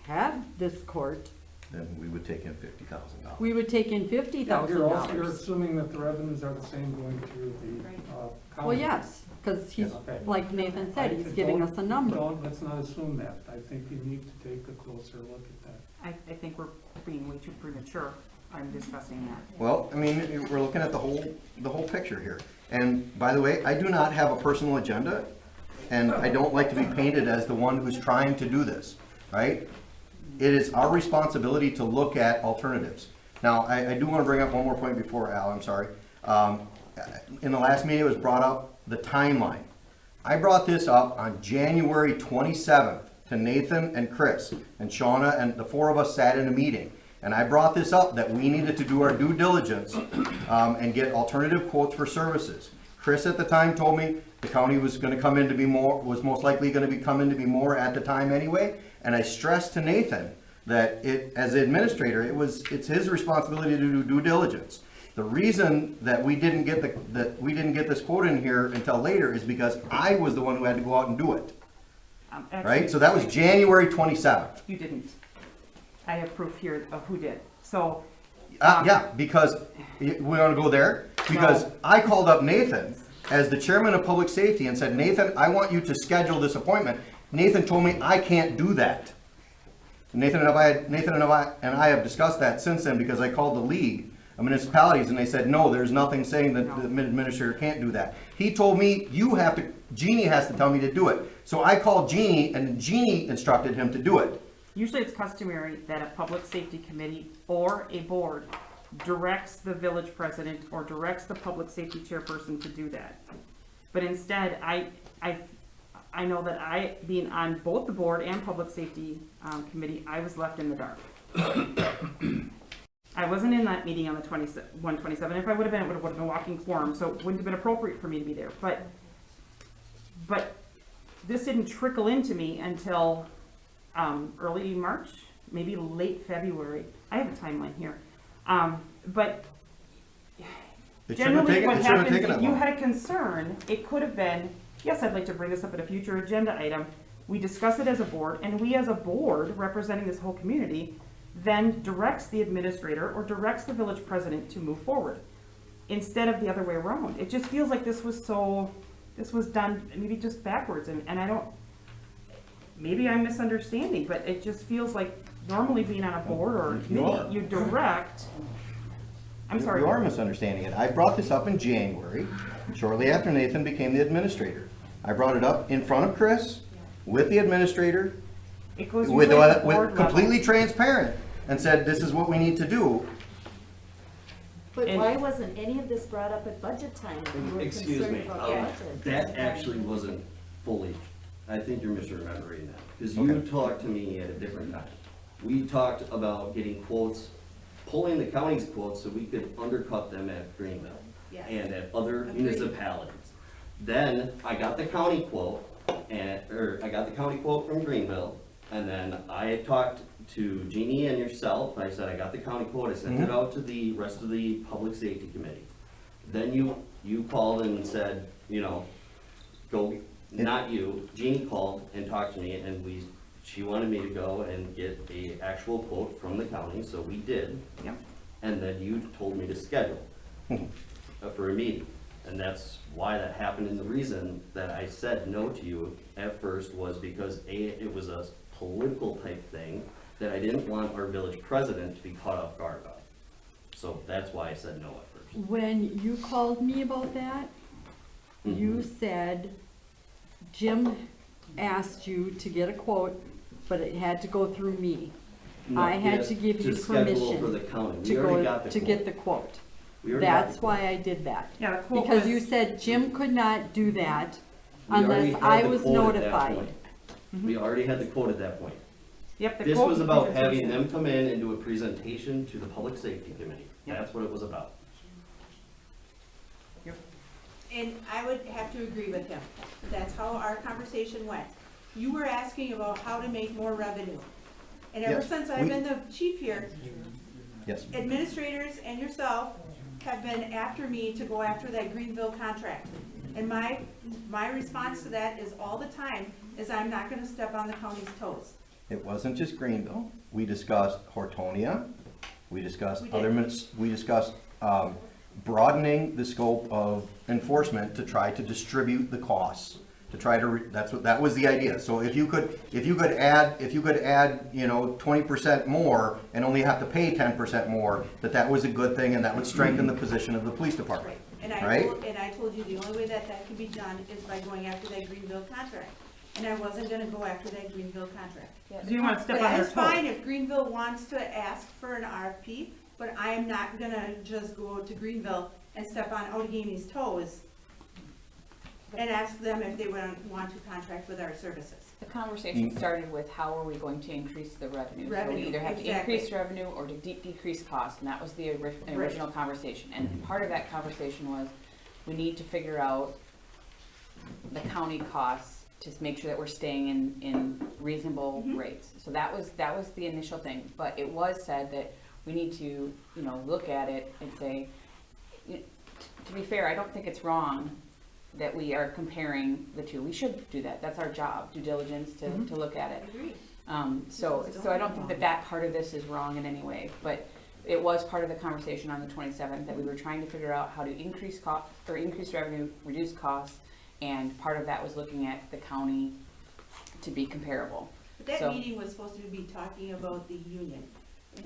have this court, then we would take in $50,000. we would take in You're $50,000. assuming that the revenues are the same going through the county. Well, yes, because he's, Okay. like Nathan said, he's giving us a number. Let's not assume that. I think you need to take a closer look at that. I think we're being way too premature on discussing that. Well, I mean, we're looking at the whole picture here. And by the way, I do not have a personal agenda, and I don't like to be painted as the one who's trying to do this, right? It is our responsibility to look at alternatives. Now, I do want to bring up one more point before Al, I'm sorry. In the last meeting, it was brought up the timeline. I brought this up on January 27th to Nathan and Chris, and Shauna, and the four of us sat in a meeting. And I brought this up, that we needed to do our due diligence and get alternative quotes for services. Chris at the time told me the county was going to come in to be more, was most likely going to come in to be more at the time anyway. And I stressed to Nathan that as an administrator, it's his responsibility to do due diligence. The reason that we didn't get this quote in here until later is because I was the one who had to go out and do it. Actually, Right? So that was January 27th. You didn't. I have proof here of who did. So, Yeah, because we want to go there. Because No. I called up Nathan as the chairman of public safety and said, Nathan, I want you to schedule this appointment. Nathan told me I can't do that. Nathan and I have discussed that since then, because I called the League of Municipalities and they said, no, there's nothing saying that the administrator can't do that. He told me, Jeannie has to tell me to do it. So I called Jeannie and Jeannie instructed him to do it. usually it's customary that a public safety committee or a board directs the village president or directs the public safety chairperson to do that. But instead, I know that being on both the board and public safety, committee, I was left in the dark. I wasn't in that meeting on the 127. If I would have been, it would have been walking quorum, so it wouldn't have been appropriate for me to be there. But this didn't trickle into me until early March, maybe late February. I have a timeline here. But It shouldn't have generally taken, what it shouldn't have happens, taken if that you long. had a concern, it could have been, yes, I'd like to bring this up at a future agenda item. We discuss it as a board, and we as a board representing this whole community then directs the administrator or directs the village president to move forward, instead of the other way around. It just feels like this was done maybe just backwards, and I don't, maybe I'm misunderstanding, but it just feels like normally being on a board or a You are. committee, you direct. I'm sorry. You are misunderstanding it. I brought this up in January, shortly after Nathan became the administrator. I brought it up in front of Chris, with the administrator, It goes with usually at the board level. completely transparent, and said, this is what we need to do. But And- why wasn't any of this brought up at budget time? if you were Excuse concerned me, about budget? that actually wasn't fully, I think you're misremembering that, because you Okay. talked to me at a different time. We talked about getting quotes, pulling the county's quotes so we could undercut them at Greenville Yes. and at other Agreed. municipalities. Then I got the county quote, I got the county quote from Greenville, and then I had talked to Jeannie and yourself, I said, I got the county quote, I sent it out to the rest of the public safety committee. Then you called and said, go, not you, Jeannie called and talked to me, and she wanted me to go and get a actual quote from the county, so we did. Yep. And then you told me to schedule for a meeting. And that's why that happened, and the reason that I said no to you at first was because it was a political type thing that I didn't want our village president to be caught off guard by. So that's why I said no at first. When you called me about that, you said Jim asked you to get a quote, but it had to go through me. No, I had yes, to give you schedule for the permission county. to We already go, got the to quote. get the quote. We already got That's the quote. why I did that. Yeah, the quote Because was- you said Jim could not do that We already unless had I the was quote at that notified. point. We already had the quote at that point. Yep, the This quote was about presentation. having them come in and do a presentation to the public safety committee. Yep. That's what it was about. And I would have to agree with him. That's how our conversation went. You were asking about how to make more revenue. And ever Yes, since I've been the chief here, Yes. administrators and yourself have been after me to go after that Greenville contract. And my response to that is all the time, is I'm not gonna step on the county's toes. It wasn't just Greenville. We discussed Hortonia. We discussed We other, did. we discussed broadening the scope of enforcement to try to distribute the costs, to try to, that was the idea. So if you could add, 20% more and only have to pay 10% more, that was a good thing and that would strengthen the position of the police department. And Right? I told you the only way that can be done is by going after that Greenville contract. And I wasn't gonna go after that Greenville contract. Do you want to step But on their that's fine toes? if Greenville wants to ask for an RFP, but I am not gonna just go to Greenville and step on Outagamie's toes and ask them if they want to contract with our services. The conversation started with how are we going to increase the revenue? So Revenue, we either have to exactly. increase revenue or to decrease costs, and that was the original conversation. And part of that conversation was, we need to figure out the county costs to make sure that we're staying in reasonable rates. So that was the initial thing, but it was said that we need to, look at it and say, to be fair, I don't think it's wrong that we are comparing the two. We should do that. That's our job, due diligence, to look at it. Agreed. So I don't think that part of this is wrong in any way, but it was part of the conversation on the 27th that we were trying to figure out how to increase cost, or increase revenue, reduce costs, and part of that was looking at the county to be comparable. But that So- meeting was supposed to be talking about the union.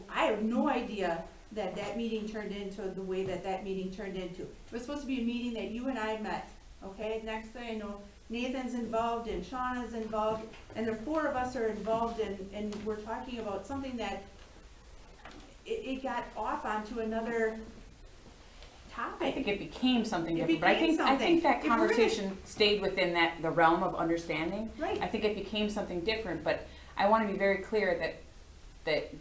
I have no idea that meeting turned into the way that meeting turned into. It was supposed to be a meeting that you and I met, okay? Next thing I know, Nathan's involved and Shauna's involved, and the four of us are involved and we're talking about something that it got off onto another topic. I think it became something It different, but I became think, I think that something. If we're gonna- conversation stayed within the realm of understanding. Right. I think it became something different, but I wanna be very clear that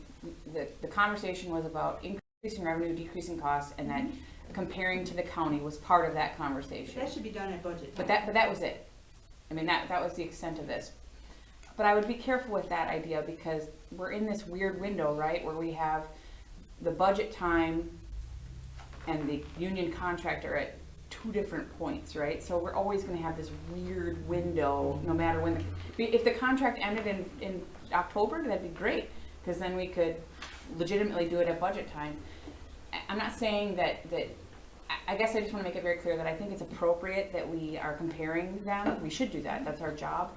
the conversation was about increasing revenue, decreasing costs, and that comparing to the county was part of that conversation. That should be done at budget But time. that was it. I mean, that was the extent of this. But I would be careful with that idea because we're in this weird window, right, where we have the budget time and the union contract are at two different points, right? So we're always gonna have this weird window, no matter when, if the contract ended in October, that'd be great, because then we could legitimately do it at budget time. I'm not saying that, I guess I just wanna make it very clear that I think it's appropriate that we are comparing them. We should do that, that's our job.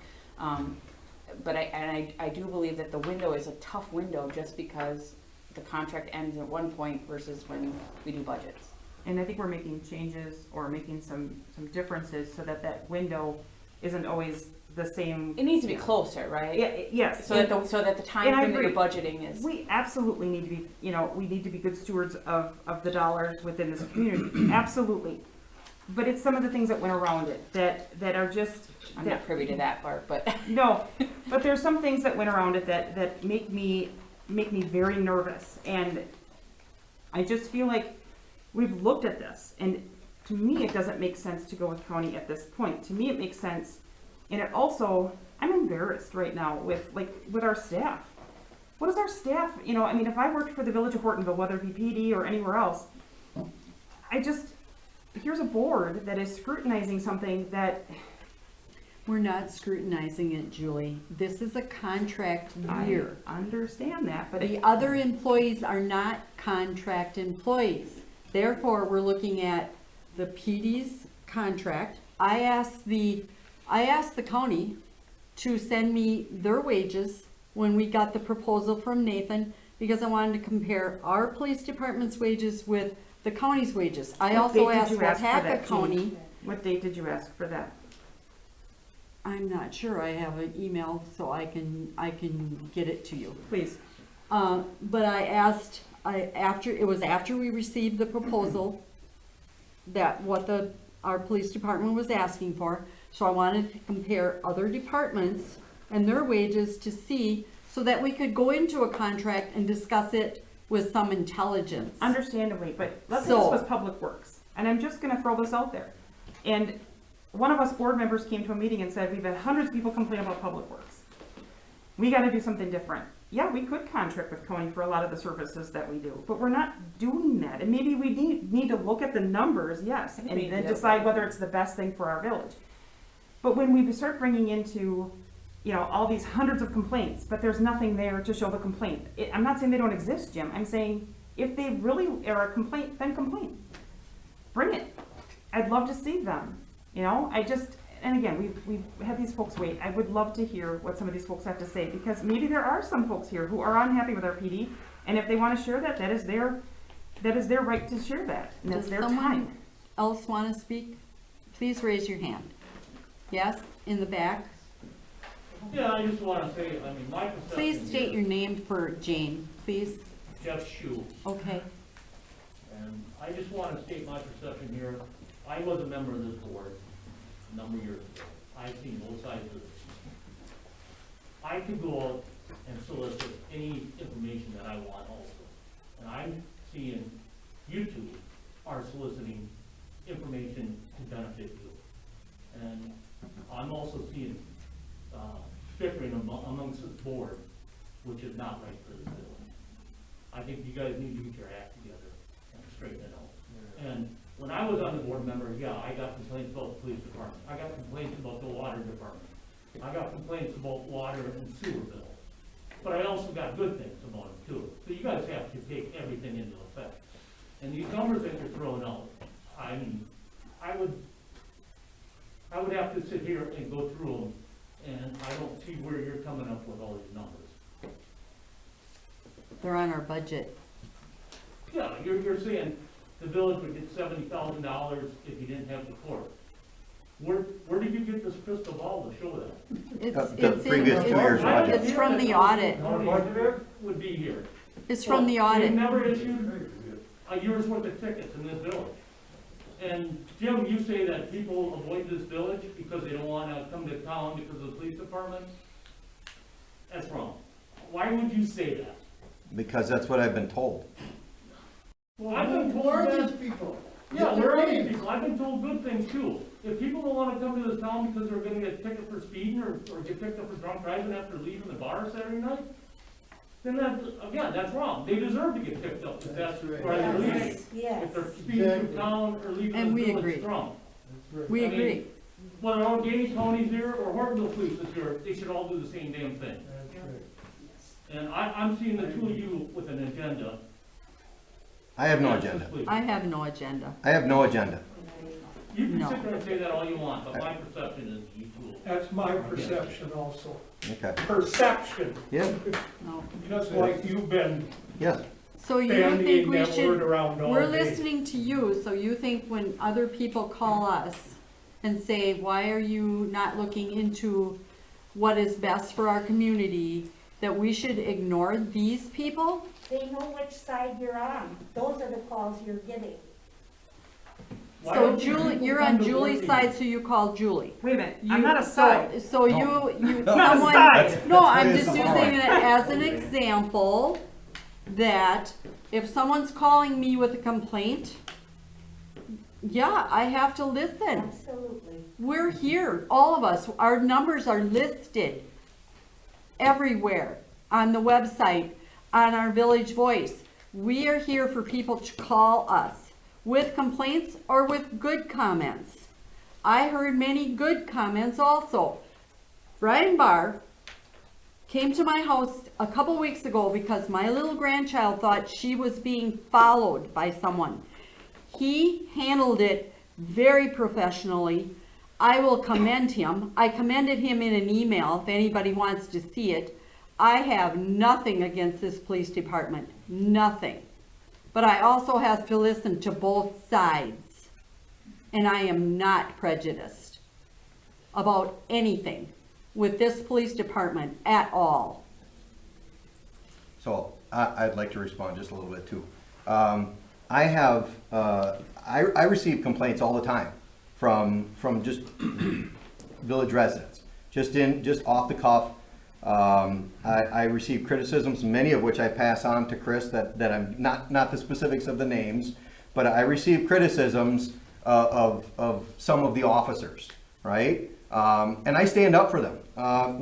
But I do believe that the window is a tough window just because the contract ends at one point versus when we do budgets. And I think we're making changes or making some differences so that that window isn't always the same. It needs to be closer, right? Yeah, yes. So that the time And I frame that you're agree. budgeting is. We absolutely need to be, we need to be good stewards of the dollars within this community, absolutely. But it's some of the things that went around it that are just, I'm not privy to that part, but. no, but there's some things that went around it that make me very nervous. And I just feel like we've looked at this, and to me, it doesn't make sense to go with county at this point. To me, it makes sense, and it also, I'm embarrassed right now with our staff. What is our staff, I mean, if I worked for the village of Hortonville, whether it be PD or anywhere else, here's a board that is scrutinizing something that, We're not scrutinizing it, Julie. This is a contract year. I understand that, but The other employees are not contract employees. Therefore, we're looking at the PD's contract. I asked the county to send me their wages when we got the proposal from Nathan, because I wanted to compare our police department's wages with the county's wages. I What also date did asked you ask for Wataka that, Jean? County. what date did you ask for that? I'm not sure. I have an email, so I can get it to you. Please. But I asked, it was after we received the proposal that what our police department was asking for. So I wanted to compare other departments and their wages to see, so that we could go into a contract and discuss it with some intelligence. Understandably, but let's say this So- was Public Works, and I'm just gonna throw this out there. And one of us board members came to a meeting and said, we've had hundreds of people complain about Public Works. We gotta do something different. Yeah, we could contract with county for a lot of the services that we do, but we're not doing that. And maybe we need to look at the numbers, yes, I think and we need then to- decide whether it's the best thing for our village. But when we start bringing into, all these hundreds of complaints, but there's nothing there to show the complaint. I'm not saying they don't exist, Jim. I'm saying if they really are a complaint, then complain. Bring it. I'd love to see them, and again, we've had these folks wait. I would love to hear what some of these folks have to say, because maybe there are some folks here who are unhappy with our PD, and if they want to share that, that is their right to share that, and that's Does their someone time. else want to speak? Please raise your hand. Yes, in the back. Yeah, I just wanna say, my perception Please state here- your name for Jane, please. Jeff Shue, Okay. and I just wanna state my perception here. I was a member of this board a number of years ago. I've seen both sides of this. I could go out and solicit any information that I want also. And I'm seeing you two are soliciting information to benefit you. And I'm also seeing, bickering amongst this board, which is not right for this village. I think you guys need to get your act together and straighten it out. And when I was on the board member, yeah, I got complaints about the police department. I got complaints about the water department. I got complaints about water and sewer bills. But I also got good things about it too. So you guys have to take everything into effect. And these numbers that you're throwing out, I would have to sit here and go through them, and I don't see where you're coming up with all these numbers. They're on our budget. Yeah, you're saying the village would get $70,000 if you didn't have the court. Where did you get this crystal ball to show that? It's previous 2 years' budget. It's from the audit. Would be here. It's from the audit. You've never issued a year's worth of tickets in this village. And Jim, you say that people avoid this village because they don't wanna come to town because of the police department? That's wrong. Why would you say that? Because that's what I've been told. Well, I've been told that. people? Yeah, where are these people? I've been told good things too. If people don't wanna come to this town because they're gonna get picked up for speeding or get picked up for drunk driving after leaving the bar Saturday night, then that's, again, that's wrong. They deserve to get picked up if that's where they're leaving. Yes. If they're speeding through town or leaving And the we village agree. drunk. We I mean, agree. Whether Allegheny County's here or Hortonville Police is here, they should all do the same damn thing. And I'm seeing the two of you with an agenda. I have no That's agenda. just please. I have no agenda. I have no agenda. You can No. sit there and say that all you want, but my perception is you two. That's my perception also. Okay. Perception, Yeah, No. just like you've been yes. So you think bandying we that word should, around all we're day. listening to you, so you think when other people call us and say, why are you not looking into what is best for our community, that we should ignore these people? They know which side you're on. Those are the calls you're getting. Why So don't you Julie, people you're come on to Julie's work side, so you call Julie. Wait a minute, You- I'm not a so- side. So you, I'm not a someone, side. no, I'm That's just the using point. it as an example, that if someone's calling me with a complaint, yeah, I have to listen. Absolutely. We're here, all of us, our numbers are listed everywhere, on the website, on our Village Voice. We are here for people to call us with complaints or with good comments. I heard many good comments also. Brian Barr came to my house a couple weeks ago because my little grandchild thought she was being followed by someone. He handled it very professionally. I will commend him. I commended him in an email if anybody wants to see it. I have nothing against this police department, nothing. But I also have to listen to both sides. And I am not prejudiced about anything with this police department at all. So I'd like to respond just a little bit too. I have, I receive complaints all the time from just village residents, just off the cuff. I receive criticisms, many of which I pass on to Chris, that I'm not the specifics of the names, but I receive criticisms of some of the officers, right? And I stand up for them.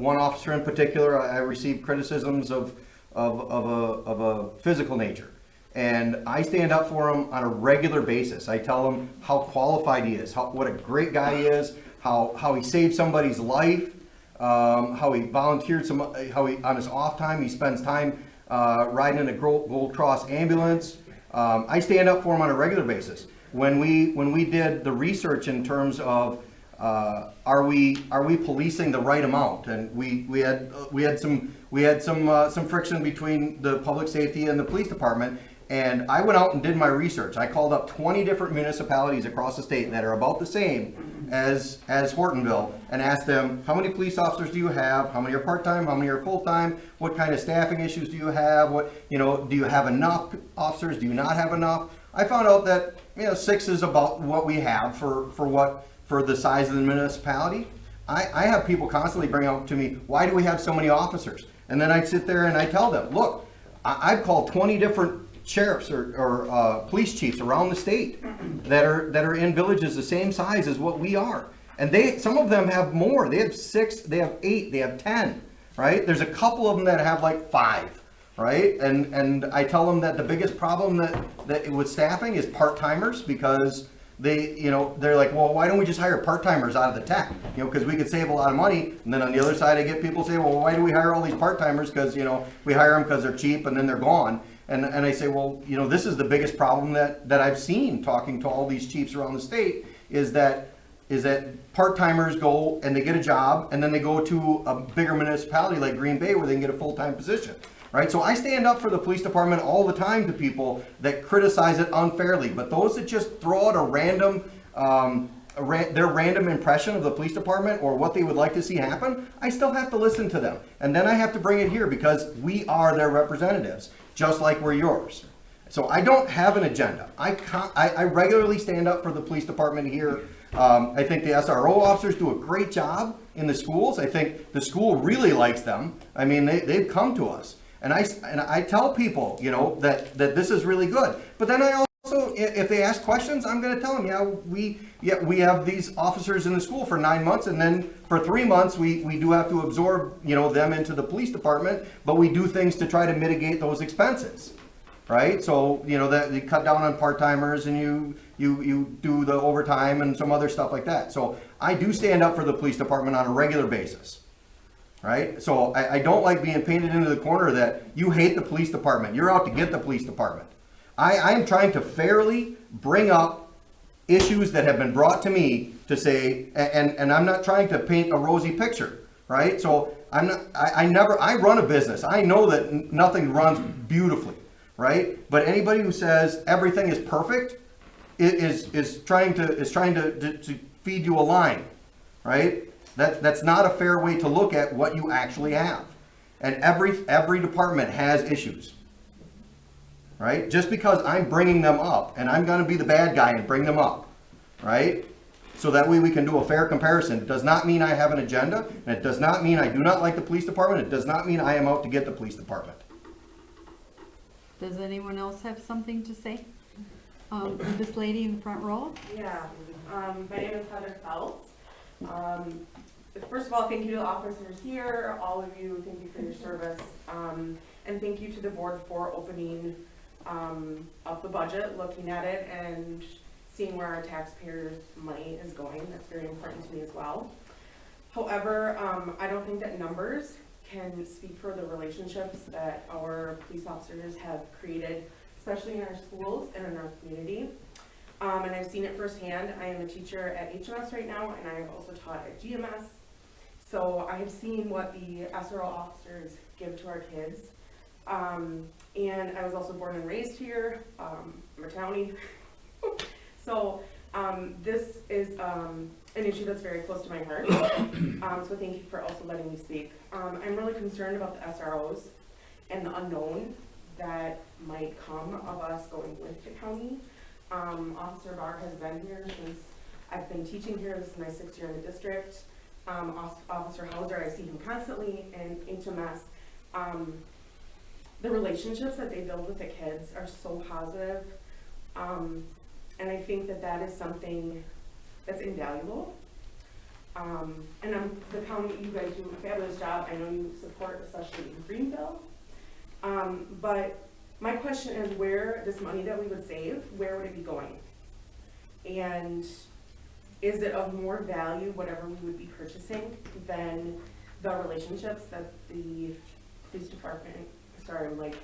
One officer in particular, I received criticisms of a physical nature. And I stand up for him on a regular basis. I tell him how qualified he is, what a great guy he is, how he saved somebody's life, how he volunteered how he, on his off time, he spends time riding in a Gold Cross ambulance. I stand up for him on a regular basis. When we did the research in terms of are we policing the right amount, and we had some friction between the public safety and the police department. And I went out and did my research. I called up 20 different municipalities across the state that are about the same as Hortonville, and asked them, how many police officers do you have? How many are part-time? How many are full-time? What kind of staffing issues do you have? Do you have enough officers? Do you not have enough? I found out that 6 is about what we have for the size of the municipality. I have people constantly bring out to me, why do we have so many officers? And then I sit there and I tell them, look, I've called 20 different sheriffs or police chiefs around the state that are in villages the same size as what we are, and some of them have more. They have 6, they have 8, they have 10, right? There's a couple of them that have like 5, right? And I tell them that the biggest problem that with staffing is part-timers, because they're like, well, why don't we just hire part-timers out of the tech? Because we could save a lot of money. And then on the other side, I get people say, well, why do we hire all these part-timers? Because we hire them because they're cheap and then they're gone. And I say, well, this is the biggest problem that I've seen talking to all these chiefs around the state, is that part-timers go and they get a job and then they go to a bigger municipality like Green Bay where they can get a full-time position, right? So I stand up for the police department all the time to people that criticize it unfairly, but those that just throw out a random, their random impression of the police department or what they would like to see happen, I still have to listen to them. And then I have to bring it here because we are their representatives, just like we're yours. So I don't have an agenda. I regularly stand up for the police department here. I think the SRO officers do a great job in the schools. I think the school really likes them. I mean, they've come to us. And I tell people, you know, that this is really good. But then I also, if they ask questions, I'm gonna tell them, we have these officers in the school for 9 months, and then for 3 months, we do have to absorb, you know, them into the police department, but we do things to try to mitigate those expenses. Right? So, you know, that you cut down on part-timers and you do the overtime and some other stuff like that. So I do stand up for the police department on a regular basis. Right? So I don't like being painted into the corner that you hate the police department. You're out to get the police department. I am trying to fairly bring up issues that have been brought to me to say, and I'm not trying to paint a rosy picture. Right? So I run a business. I know that nothing runs beautifully. Right? But anybody who says everything is perfect is trying to feed you a line. Right? That's not a fair way to look at what you actually have. And every department has issues. Right? Just because I'm bringing them up, and I'm going to be the bad guy and bring them up. Right? So that way we can do a fair comparison. It does not mean I have an agenda, and it does not mean I do not like the police department. It does not mean I am out to get the police department. Does anyone else have something to say? This lady in the front row? Yeah, my name is Heather Phelps. First of all, thank you to the officers here, all of you, thank you for your service. And thank you to the board for opening up the budget, looking at it, and seeing where our taxpayers' money is going. That's very important to me as well. However, I don't think that numbers can speak for the relationships that our police officers have created, especially in our schools and in our community. And I've seen it firsthand. I am a teacher at HMS right now, and I've also taught at GMS. So I have seen what the SRO officers give to our kids. And I was also born and raised here. I'm a townie. So this is an issue that's very close to my heart. So thank you for also letting me speak. I'm really concerned about the SROs and the unknown that might come of us going with the county. Officer Barr has been here since I've been teaching here. This is my 6th year in the district. Officer Hauser, I see him constantly in HMS. The relationships that they build with the kids are so positive. And I think that that is something that's invaluable. And the county, you guys do a fabulous job. I know you support, especially in Greenville. But my question is, where this money that we would save, where would it be going? And is it of more value, whatever we would be purchasing, than the relationships that the police department, sorry, I'm like,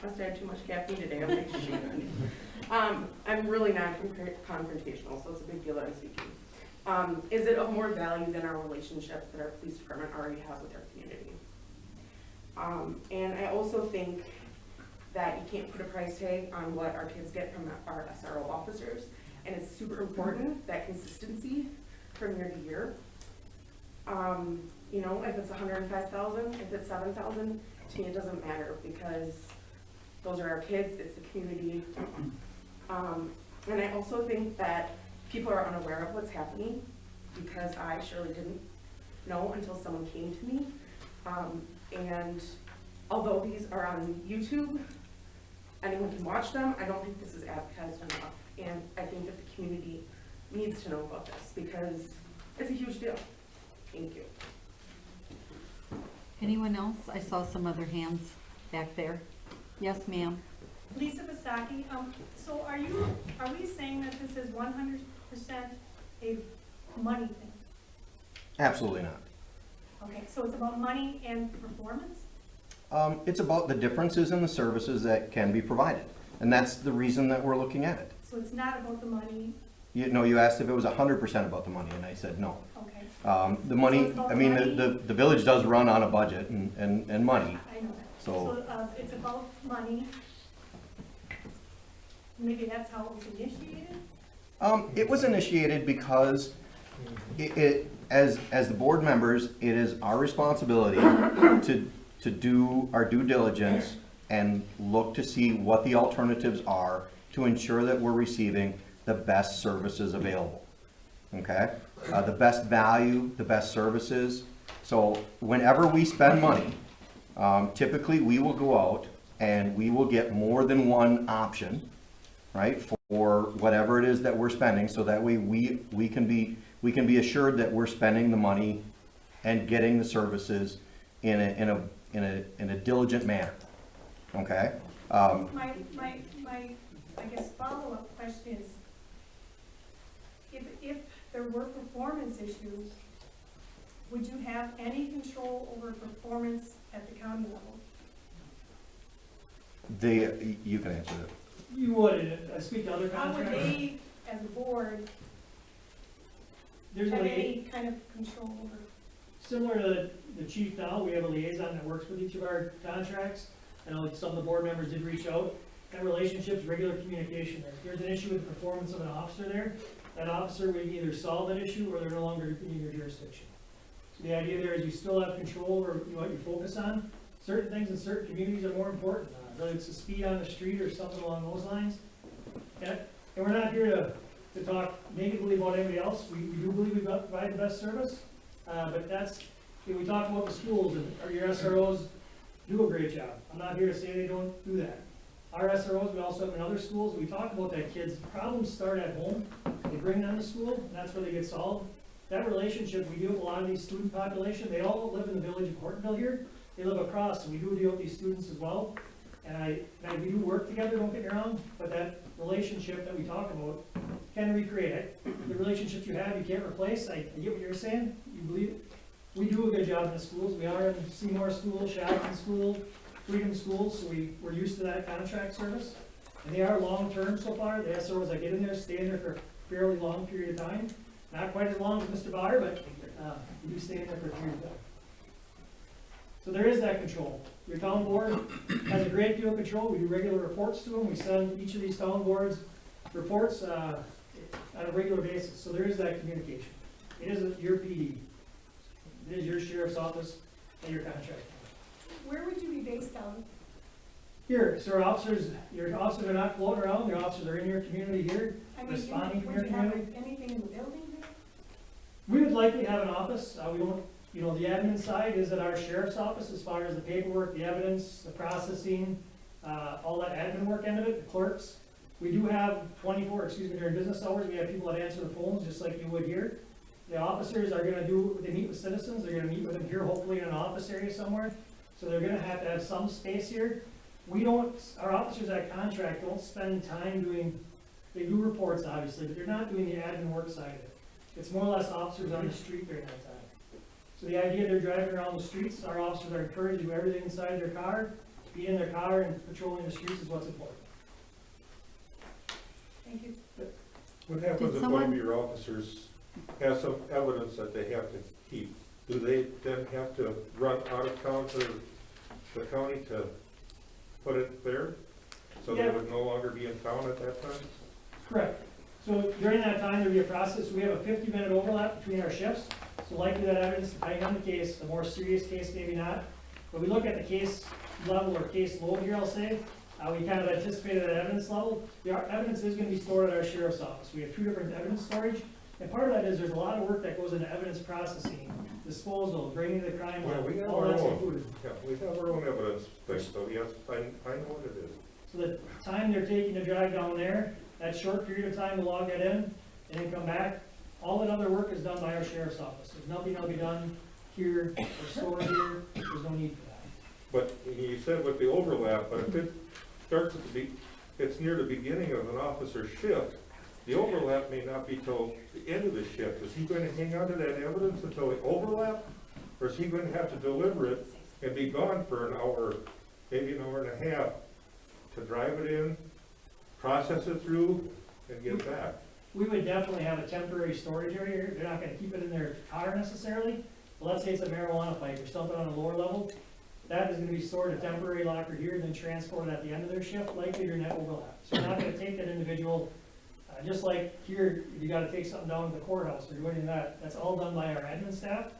must have had too much caffeine today, I'm like shaking. I'm really not confrontational, so it's a big deal that I'm speaking. Is it of more value than our relationships that our police department already has with our community? And I also think that you can't put a price tag on what our kids get from our SRO officers, and it's super important, that consistency from year to year. You know, if it's $105,000, if it's $7,000, to me it doesn't matter, because those are our kids, it's the community. And I also think that people are unaware of what's happening, because I surely didn't know until someone came to me. And although these are on YouTube, anyone can watch them, I don't think this is advertised enough. And I think that the community needs to know about this, because it's a huge deal. Thank you. Anyone else? I saw some other hands back there. Yes, ma'am. Lisa Basaki, so are we saying that this is 100% a money thing? Absolutely not. Okay, so it's about money and performance? It's about the differences in the services that can be provided. And that's the reason that we're looking at it. So it's not about the money? You asked if it was 100% about the money, and I said no. Okay. The money, So it's about I mean, money? the village does run on a budget and money. I know that. So- It's about money. Maybe that's how it was initiated? It was initiated because as the board members, it is our responsibility to do our due diligence and look to see what the alternatives are to ensure that we're receiving the best services available. Okay? The best value, the best services. So whenever we spend money, typically we will go out and we will get more than one option, right, for whatever it is that we're spending, so that way we can be assured that we're spending the money and getting the services in a diligent manner. Okay? My, I guess, follow-up question is, if there were performance issues, would you have any control over performance at the county level? You can answer that. You would, I speak to other How would contractors. they, as a board, There's a have lia- any kind of control over? similar to the chief now, we have a liaison that works with each of our contracts. I know some of the board members did reach out. That relationship's regular communication there. If there's an issue with the performance of an officer there, that officer would either solve that issue or they're no longer in your jurisdiction. So the idea there is you still have control over what you focus on. Certain things in certain communities are more important, whether it's the speed on the street or something along those lines. And we're not here to talk negatively about anybody else. We do believe we provide the best service. But that's, we talk about the schools, and your SROs do a great job. I'm not here to say they don't do that. Our SROs, we also have in other schools, we talk about that kids' problems start at home. They bring them to school, and that's where they get solved. That relationship, we deal with a lot of these student population. They all live in the village of Hortonville here. They live across, and we do deal with these students as well. And we do work together, don't get me wrong, but that relationship that we talk about can recreate it. The relationships you have, you can't replace. I get what you're saying. You believe it. We do a good job in the schools. We are in Seymour School, Shacklin School, Freedom Schools, so we're used to that contract service. And they are long-term so far. The SROs that get in there stay in there for a fairly long period of time. Not quite as long as Mr. Bauer, but we do stay in there for a period of time. So there is that control. Your town board has a great deal of control. We do regular reports to them. We send each of these town boards reports on a regular basis. So there is that communication. It is your PD. It is your sheriff's office and your contract. Where would you be based on? Here, so our officers, your officers are not floating around. Your officers are in your community here, I mean, responding from would your you have community. anything in the building here? We would likely have an office. We don't, the admin side is at our sheriff's office as far as the paperwork, the evidence, the processing, all that admin work end of it, the clerks. We do have during business hours, we have people that answer the phones just like you would here. The officers are gonna they meet with citizens, they're gonna meet with them here, hopefully in an office area somewhere. So they're gonna have to have some space here. Our officers at contract don't spend time they do reports obviously, but they're not doing the admin work side of it. It's more or less officers on the street during that time. So the idea they're driving around the streets, our officers are encouraged to do everything inside their car, be in their car and patrolling the streets is what's important. Thank you. What happens if one of your officers has some evidence that they have to keep? Do they then have to run out of town to the county to put it there? So they Yeah. would no longer be in town at that time? Correct. So during that time, there'll be a process, we have a 50-minute overlap between our shifts. So likely that evidence, depending on the case, the more serious case, maybe not. But we look at the case level or case load here, I'll say. We kind of anticipated that evidence level. The evidence is gonna be stored at our sheriff's office. We have 2 different evidence storage. And part of that is there's a lot of work that goes into evidence processing, disposal, bringing the crime Well, we lab, have all our that's own. included. Yeah, we have our own evidence thing, so yes, I know what it is. So the time they're taking to drive down there, that short period of time to log that in, and then come back, all that other work is done by our sheriff's office. There's nothing that'll be done here or stored here, there's no need for that. But you said with the overlap, but if it starts at it's near the beginning of an officer's shift, the overlap may not be till the end of the shift. Is he going to hang on to that evidence until the overlap? Or is he going to have to deliver it and be gone for an hour, maybe an hour and a half, to drive it in, process it through, and get back? We would definitely have a temporary storage area here. They're not gonna keep it in their car necessarily. But let's say it's a marijuana pipe or something on a lower level. That is gonna be stored in a temporary locker here, then transported at the end of their shift, likely during that overlap. So we're not gonna take that individual, just like here, if you gotta take something down to the courthouse or do any of that, that's all done by our admin staff.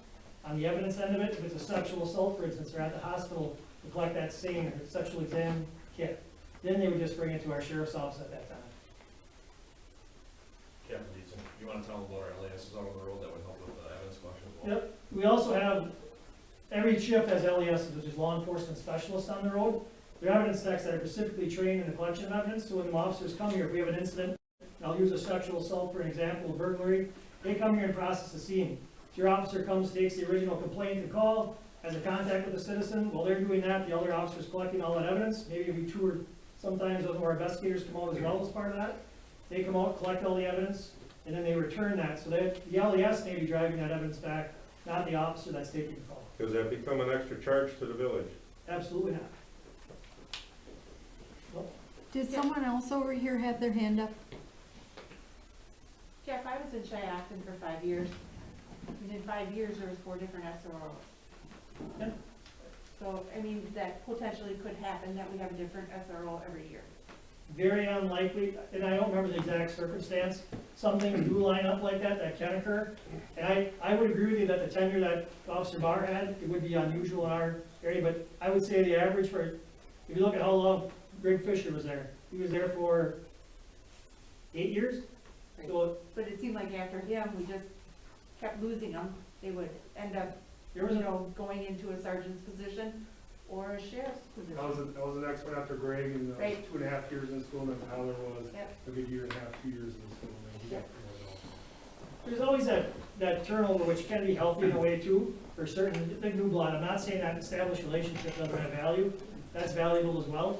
On the evidence end of it, if it's a sexual assault, for instance, or at the hospital, to collect that same sexual exam kit. Then they would just bring it to our sheriff's office at that time. Captain Dietzen, you wanna tell them about our LASs out on the road that would help with the evidence collection as well? Yep, we also have, every shift has LESs, which is law enforcement specialists on the road. They're evidence techs that are specifically trained in the collection of evidence, so when the officers come here, if we have an incident, and I'll use a sexual assault for an example, burglary, they come here and process the scene. So your officer comes, takes the original complaint and call, has a contact with the citizen, while they're doing that, the other officer's collecting all that evidence, maybe we tour, sometimes one of our investigators come out as well as part of that. They come out, collect all the evidence, and then they return that, so that the LES may be driving that evidence back, not the officer that's taking the call. Does that become an extra charge to the village? Absolutely not. Did someone else over here have their hand up? Jeff, I was in Shiaxton for 5 years, and in 5 years, there was 4 different SROs. Yeah. So, I mean, that potentially could happen, that we have a different SRO every year. Very unlikely, and I don't remember the exact circumstance, some things do line up like that, that can occur. And I would agree with you that the tenure that Officer Barr had, it would be unusual in our area, but I would say the average for, if you look at how long Greg Fisher was there, he was there for 8 years. So But it seemed like after him, we just kept losing them. They would end up, there was going into a sergeant's position or a sheriff's position. I was the next one after Greg, and Right. 2.5 years in school, and then Tyler was Yep. a good year and a half, 2 years in school, and then he got promoted also. There's always that turnover, which can be healthy in a way too, for certain, the new blood. I'm not saying that an established relationship doesn't have value, that's valuable as well.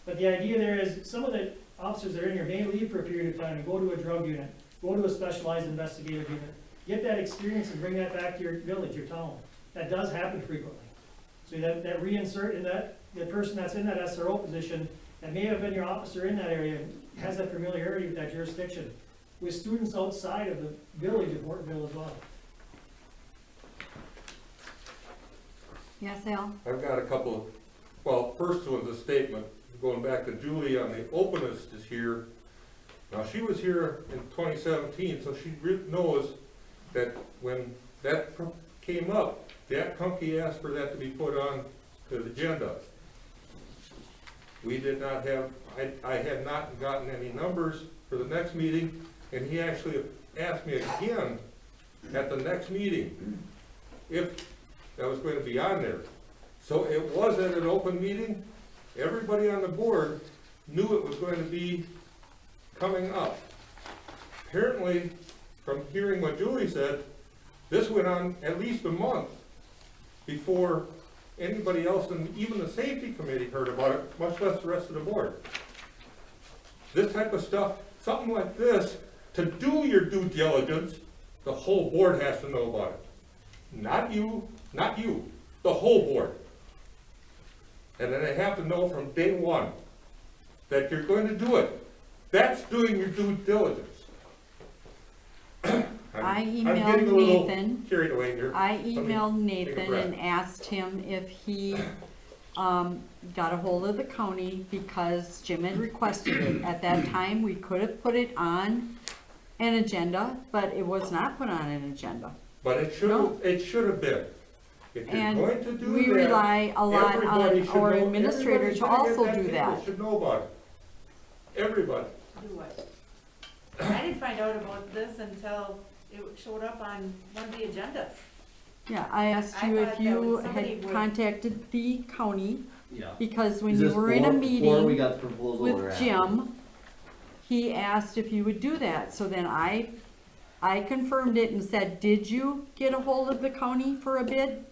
But the idea there is, some of the officers that are in here may leave for a period of time and go to a drug unit, go to a specialized investigative unit, get that experience and bring that back to your village, your town. That does happen frequently. So that reinsert in that, the person that's in that SRO position, that may have been your officer in that area, has that familiarity with that jurisdiction, with students outside of the village of Hortonville as well. Yes, Al? I've got a couple of, well, first was a statement, going back to Julie on the openness this year. Now, she was here in 2017, so she knows that when that came up, that Kunke asked for that to be put on to the agenda. We did not have, I had not gotten any numbers for the next meeting, and he actually asked me again at the next meeting if that was going to be on there. So it was at an open meeting. Everybody on the board knew it was going to be coming up. Apparently, from hearing what Julie said, this went on at least a month before anybody else, and even the safety committee heard about it, much less the rest of the board. This type of stuff, something like this, to do your due diligence, the whole board has to know about it. Not you, the whole board. And then they have to know from day one that you're going to do it. That's doing your due diligence. I I'm emailed getting a little Nathan. carried away here. I Let me emailed take a Nathan breath. and asked him if he, got a hold of the county because Jim had requested it. At that time, we could have put it on an agenda, but it was not put on an agenda. But it should No. have, it should have been. If you're And going to do that. we rely a lot everybody on should our know- administrator everybody's to gonna get also that do paper, that. should know about it. Everybody. Do what? I didn't find out about this until it showed up on one of the agendas. Yeah, I asked I you thought if that you when somebody had would- contacted the county, Yeah. because when Is you this were in a before we meeting got the proposal or with after? Jim, he asked if you would do that, so then I confirmed it and said, did you get a hold of the county for a bid?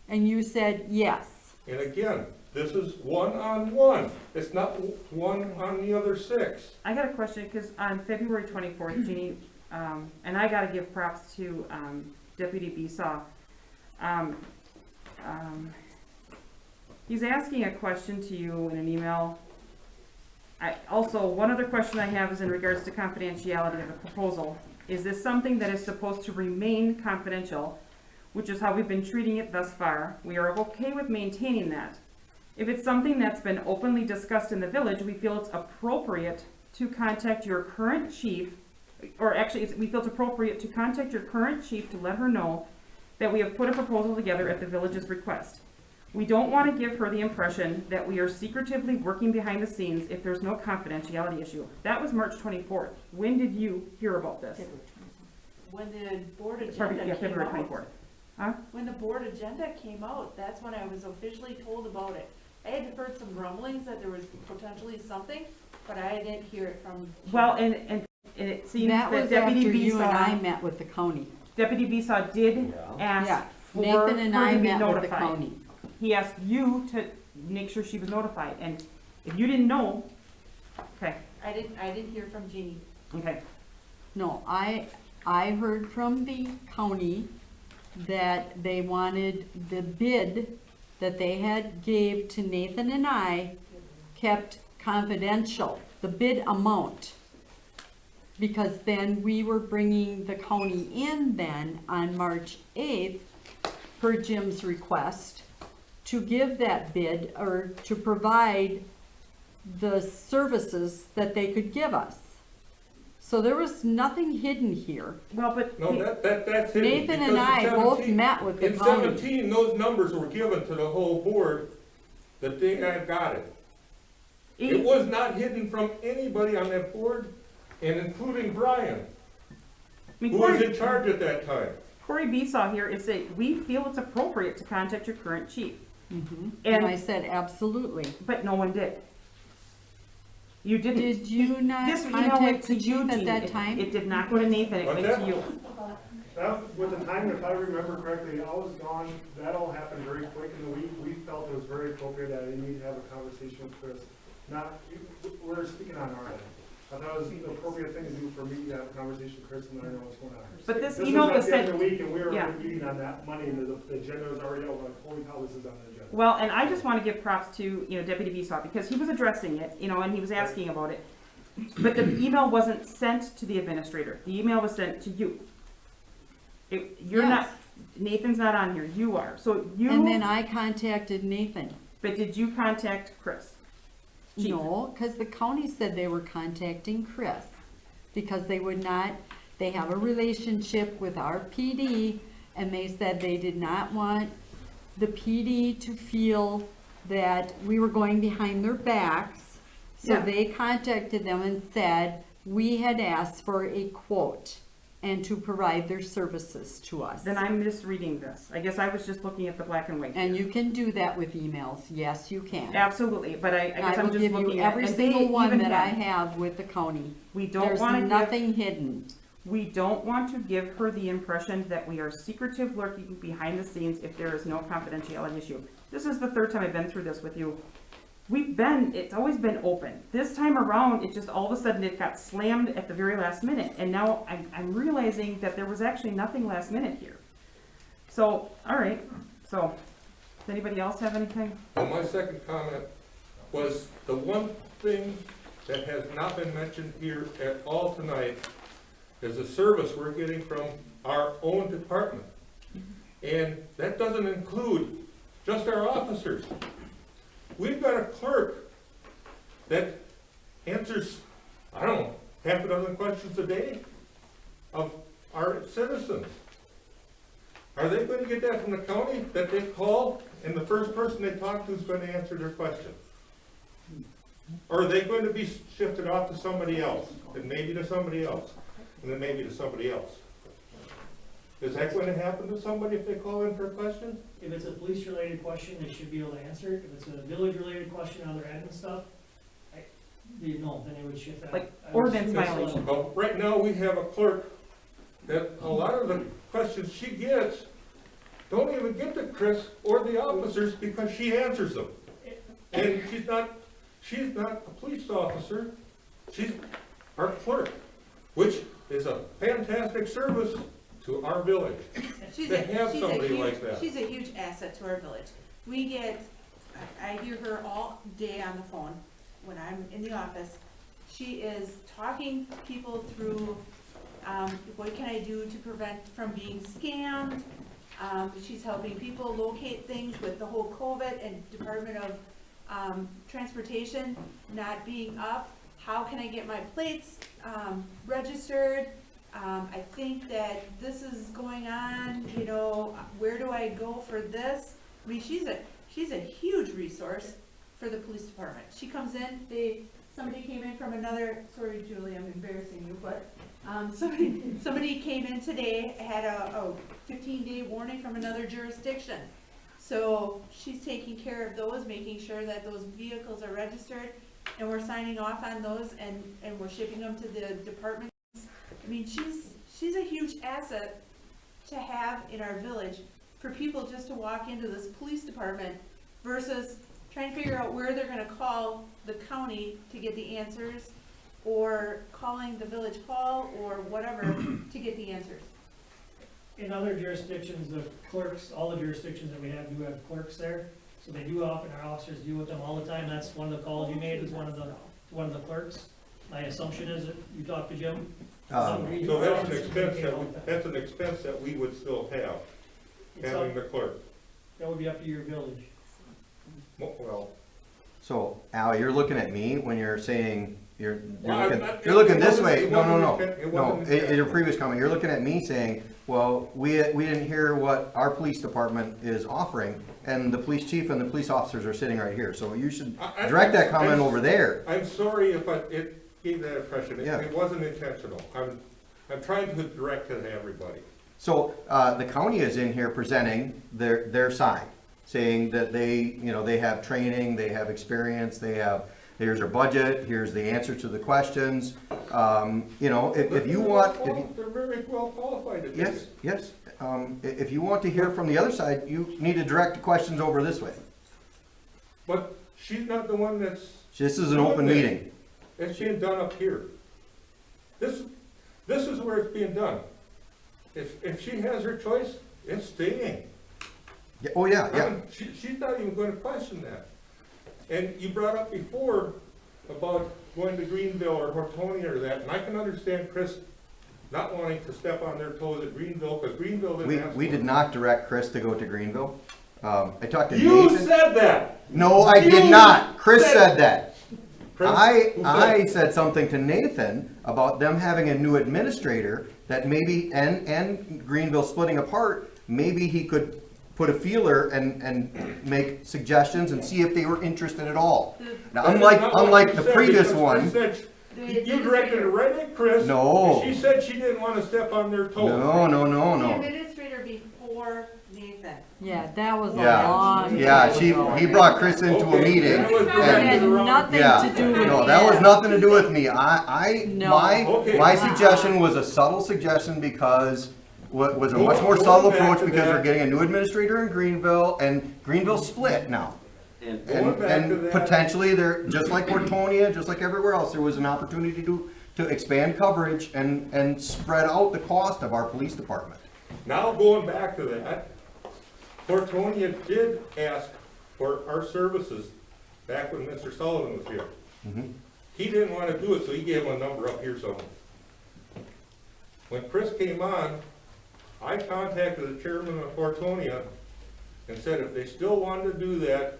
And you said, yes. And again, this is one-on-one. It's not one on the other 6. I got a question, because on February 24th, Jeannie, and I gotta give props to Deputy Besaw. He's asking a question to you in an email. Also, one other question I have is in regards to confidentiality of the proposal. Is this something that is supposed to remain confidential, which is how we've been treating it thus far? We are okay with maintaining that. If it's something that's been openly discussed in the village, we feel it's appropriate to contact your current chief, or actually, we feel it's appropriate to contact your current chief to let her know that we have put a proposal together at the village's request. We don't want to give her the impression that we are secretively working behind the scenes if there's no confidentiality issue. That was March 24th. When did you hear about this? When the board agenda Pardon, yeah, came February out. 24th. Huh? When the board agenda came out, that's when I was officially told about it. I had heard some rumblings that there was potentially something, but I didn't hear it from. Well, and it seems That that was after Deputy you and I Besaw, met with the county. Deputy Besaw did Yeah. Yeah, ask for Nathan and her I to be met with the notified. county. He asked you to make sure she was notified, and if you didn't know, okay, I didn't hear from Jeannie. okay. No, I heard from the county that they wanted the bid that they had gave to Nathan and I kept confidential, the bid amount. Because then we were bringing the county in then on March 8th, per Jim's request, to give that bid or to provide the services that they could give us. So there was nothing hidden here. Well, but. No, that's hidden. Nathan and because I in both 17 met with the In county. 17, those numbers were given to the whole board, that they had got it. It was not hidden from anybody on that board, and including Brian, who was in charge at that time. Corey Besaw here is saying, we feel it's appropriate to contact your current chief. And I said, absolutely. But no one did. You didn't. Did you not This email went contact to the chief at Eugene. that time? It did not go to Nathan, it What's went to that? you. With the time, if I remember correctly, I was gone, that all happened very quick in the week. We felt it was very appropriate that I need to have a conversation with Chris. We're speaking on our end. I thought it was the appropriate thing to do for me to have a conversation with Chris and let her know what's going on. But this email was This was at the end sent. of the week, and we were yeah. already meeting on that money, and the agenda was already out, like, holy cow, this is on the agenda. Well, and I just want to give props to, Deputy Besaw, because he was addressing it, and he was asking about it. But the email wasn't sent to the administrator. The email was sent to you. You're not, Nathan's not on here, you are. So you. And then I contacted Nathan. But did you contact Chris? Chief? No, because the county said they were contacting Chris. Because they would not, they have a relationship with our PD, and they said they did not want the PD to feel that we were going behind their backs. So Yeah. they contacted them and said, we had asked for a quote and to provide their services to us. Then I'm misreading this. I guess I was just looking at the black and white. And you can do that with emails, yes, you can. Absolutely, but I guess I I'm will just give looking you at. every and they single one even that I had- have with the county. We don't There's want to nothing hidden. We don't want to give her the impression that we are secretive lurking behind the scenes if there is no confidentiality issue. This is the third time I've been through this with you. It's always been open. This time around, it just all of a sudden it got slammed at the very last minute. And now I'm realizing that there was actually nothing last minute here. So, all right, so, does anybody else have anything? Well, my second comment was the one thing that has not been mentioned here at all tonight is the service we're getting from our own department. And that doesn't include just our officers. We've got a clerk that answers, I don't know, half a dozen questions a day of our citizens. Are they going to get that from the county, that they call and the first person they talk to is going to answer their question? Or are they going to be shifted off to somebody else, and maybe to somebody else, and then maybe to somebody else? Is that going to happen to somebody if they call in for a question? If it's a police-related question, they should be able to answer it. If it's a village-related question on their admin stuff, then they would shift that. Like I would ordinance assume so. violation. Well, right now, we have a clerk that a lot of the questions she gets don't even get to Chris or the officers because she answers them. And she's not a police officer, she's our clerk, which is a fantastic service to our village. She's To have she's somebody huge, like that. She's a huge asset to our village. We get, I hear her all day on the phone when I'm in the office. She is talking people through, what can I do to prevent from being scammed? She's helping people locate things with the whole COVID and Department of Transportation not being up. How can I get my plates registered? I think that this is going on, where do I go for this? I mean, she's she's a huge resource for the police department. She comes in, somebody came in from another, sorry Julie, I'm embarrassing you, but, somebody came in today, had a 15-day warning from another jurisdiction. So she's taking care of those, making sure that those vehicles are registered, and we're signing off on those, and we're shipping them to the departments. I mean, she's a huge asset to have in our village for people just to walk into this police department versus trying to figure out where they're gonna call the county to get the answers, or calling the village hall, or whatever, to get the answers. In other jurisdictions, the clerks, all the jurisdictions that we have do have clerks there, so they do often, our officers deal with them all the time. That's one of the calls you made, was one of the clerks. My assumption is that you talked to Jim? So that's an expense that we would still have, having the clerk. That would be up to your village. Well, So, Al, you're looking at me when you're saying, you're Well, looking it this wasn't- way. it No, no, wasn't no. intent- it No, wasn't in your intentional. previous comment, you're looking at me saying, well, we didn't hear what our police department is offering, and the police chief and the police officers are sitting right here, so you should direct that comment over there. I'm sorry if it gave that impression. Yeah. It wasn't intentional. I'm trying to direct it to everybody. So, the county is in here presenting their side, saying that they have training, they have experience, here's their budget, here's the answer to the questions. If you want, They're very well qualified to do yes, it. yes. If you want to hear from the other side, you need to direct the questions over this way. But she's not the one that's. This is an open doing meeting. this. It's being done up here. This is where it's being done. If she has her choice, it's staying. Yeah, oh, yeah, yeah. She's not even going to question that. And you brought up before about going to Greenville or Hortonville or that, and I can understand Chris not wanting to step on their toes at Greenville, because Greenville didn't ask for We it. did not direct Chris to go to Greenville. I talked to You Nathan. said that! No, I did You not. Chris said- said that. Chris, who I said- said something to Nathan about them having a new administrator that maybe, and Greenville splitting apart, maybe he could put a feeler and make suggestions and see if they were interested at all. Now, That is not what unlike you the said, previous because one, Chris said you directed it right at Chris. No. And she said she didn't want to step on their toes. no. The administrator before Nathan. Yeah, that was a Yeah, long yeah, time he ago. brought Chris into a Okay, meeting. that was It directed had around- nothing Yeah, to do with no, that was him. nothing to do with me. No. Okay. My suggestion was a subtle suggestion because was a much more Going subtle back approach to because that- we're getting a new administrator in Greenville and Greenville split now. And Going back to And that- potentially there, just like Hortonia, just like everywhere else, there was an opportunity to expand coverage and spread out the cost of our police department. Now going back to that, Hortonia did ask for our services back when Mr. Sullivan was here. Mhm. He didn't want to do it, so he gave him a number up here somewhere. When Chris came on, I contacted the chairman of Hortonia and said if they still wanted to do that,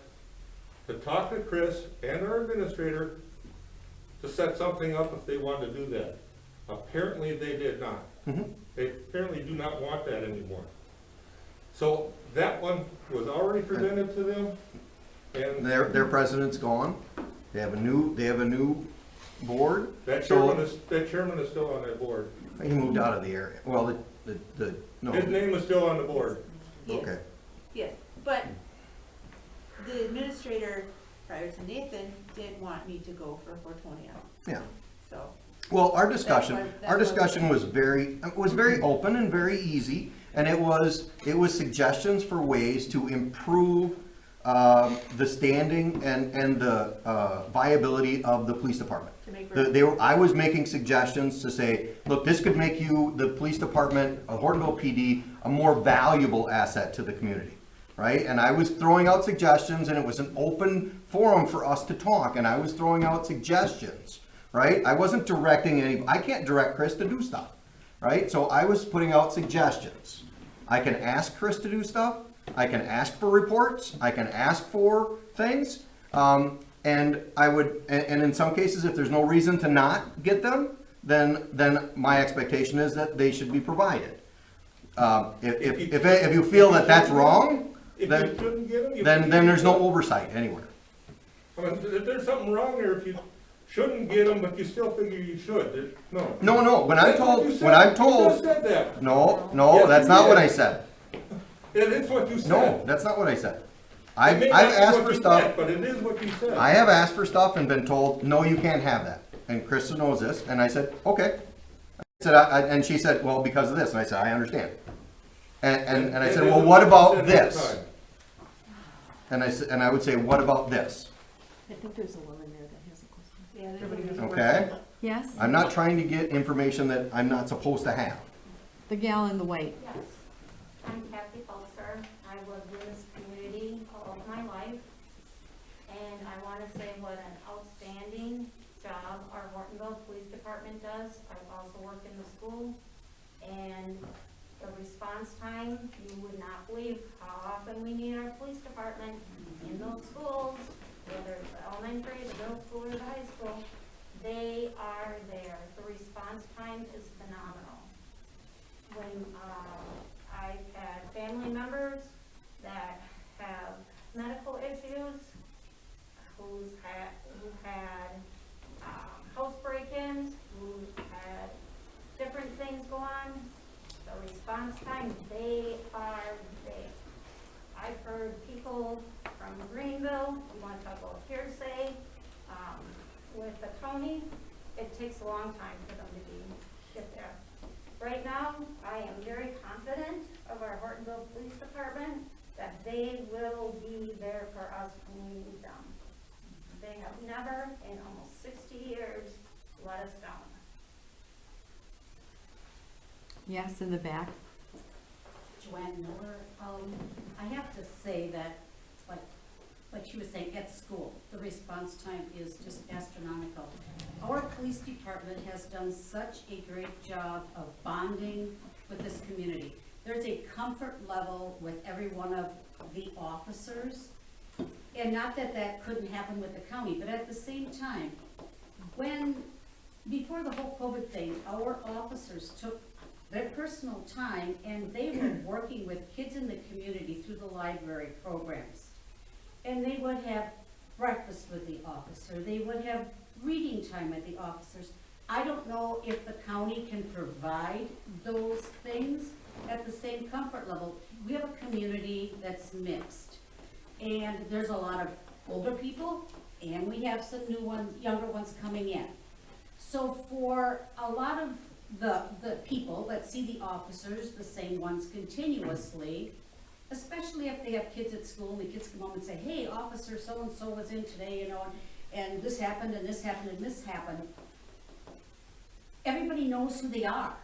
to talk to Chris and our administrator to set something up if they wanted to do that. Apparently they did not. Mhm. They apparently do not want that anymore. So that one was already presented to them, and Their president's gone. They have a new board. that So chairman is still on that board. he moved out of the area. Well, no. His name is still on the board. Yes. Okay. Yes, but the administrator prior to Nathan didn't want me to go for Hortonia, Yeah. so. Well, our That's discussion what- was very open and very easy, and it was suggestions for ways to improve the standing and the viability of the police department. To make I was making suggestions to say, look, this could make the police department, Hortonville PD, a more valuable asset to the community, right? And I was throwing out suggestions, and it was an open forum for us to talk, and I was throwing out suggestions, right? I wasn't directing I can't direct Chris to do stuff, right? So I was putting out suggestions. I can ask Chris to do stuff, I can ask for reports, I can ask for things, and in some cases, if there's no reason to not get them, then my expectation is that they should be provided. If you feel that that's wrong, If Then- you shouldn't get them, you. then there's no oversight anywhere. I mean, if there's something wrong there, if you shouldn't get them, but you still figure you should, no. No, when I'm That's what told, you said. when I'm You told, just said that. no, Yes, that's you not what did. I said. It is what you said. No, that's not what I said. It I've may not be asked what for you stuff, meant, but it is what you said. I have asked for stuff and been told, no, you can't have that. And Krista knows this, and I said, okay. I said, and she said, well, because of this, and I said, I understand. And I said, It well, is what you about said at the this? time. And I would say, what about this? I think there's a woman there that has a question. Yeah, there's Everybody has a- a Okay? Yes, I'm not trying to get information that I'm not supposed to have. the gal in the white. Yes, I'm Kathy Fulser. I've lived in this community all of my life. And I want to say what an outstanding job our Hortonville Police Department does. I've also worked in the school. And the response time, you would not believe how often we need our police department in those schools, whether it's the elementary, the middle school, or the high school. They are there. The response time is phenomenal. When I've had family members that have medical issues, who had house break-ins, who had different things go on, the response time, they are there. I've heard people from Greenville, you want to talk about hearsay, with the county, it takes a long time for them to get there. Right now, I am very confident of our Hortonville Police Department that they will be there for us when we need them. They have never, in almost 60 years, let us down. Yes, in the back. Joanne Miller, I have to say that, like she was saying, at school, the response time is just astronomical. Our police department has done such a great job of bonding with this community. There's a comfort level with every one of the officers. And not that that couldn't happen with the county, but at the same time, before the whole COVID thing, our officers took their personal time and they were working with kids in the community through the library programs. And they would have breakfast with the officer, they would have reading time with the officers. I don't know if the county can provide those things at the same comfort level. We have a community that's mixed, and there's a lot of older people, and we have some new ones, younger ones coming in. So for a lot of the people that see the officers, the same ones continuously, especially if they have kids at school and the kids come home and say, hey, officer so-and-so was in today, you know, and this happened and this happened and this happened. Everybody knows who they are.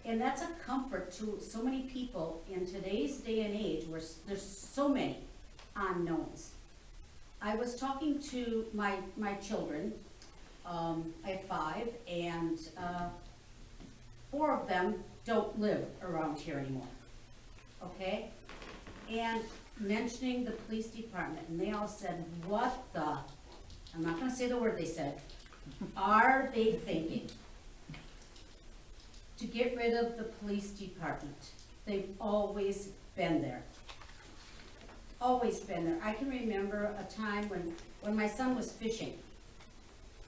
And that's a comfort to so many people in today's day and age where there's so many unknowns. I was talking to my children, I have 5, and 4 of them don't live around here anymore. Okay? And mentioning the police department, and they all said, what the, I'm not gonna say the word they said, are they thinking to get rid of the police department? They've always been there. Always been there. I can remember a time when my son was fishing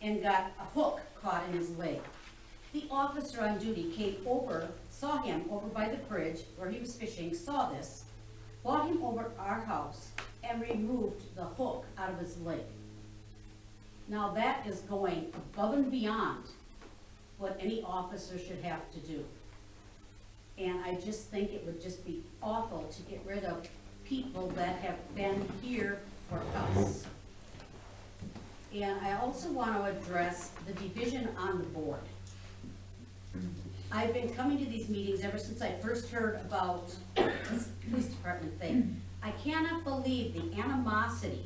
and got a hook caught in his leg. The officer on duty came over, saw him over by the bridge where he was fishing, saw this, brought him over to our house and removed the hook out of his leg. Now that is going above and beyond what any officer should have to do. And I just think it would just be awful to get rid of people that have been here for us. And I also want to address the division on the board. I've been coming to these meetings ever since I first heard about this police department thing. I cannot believe the animosity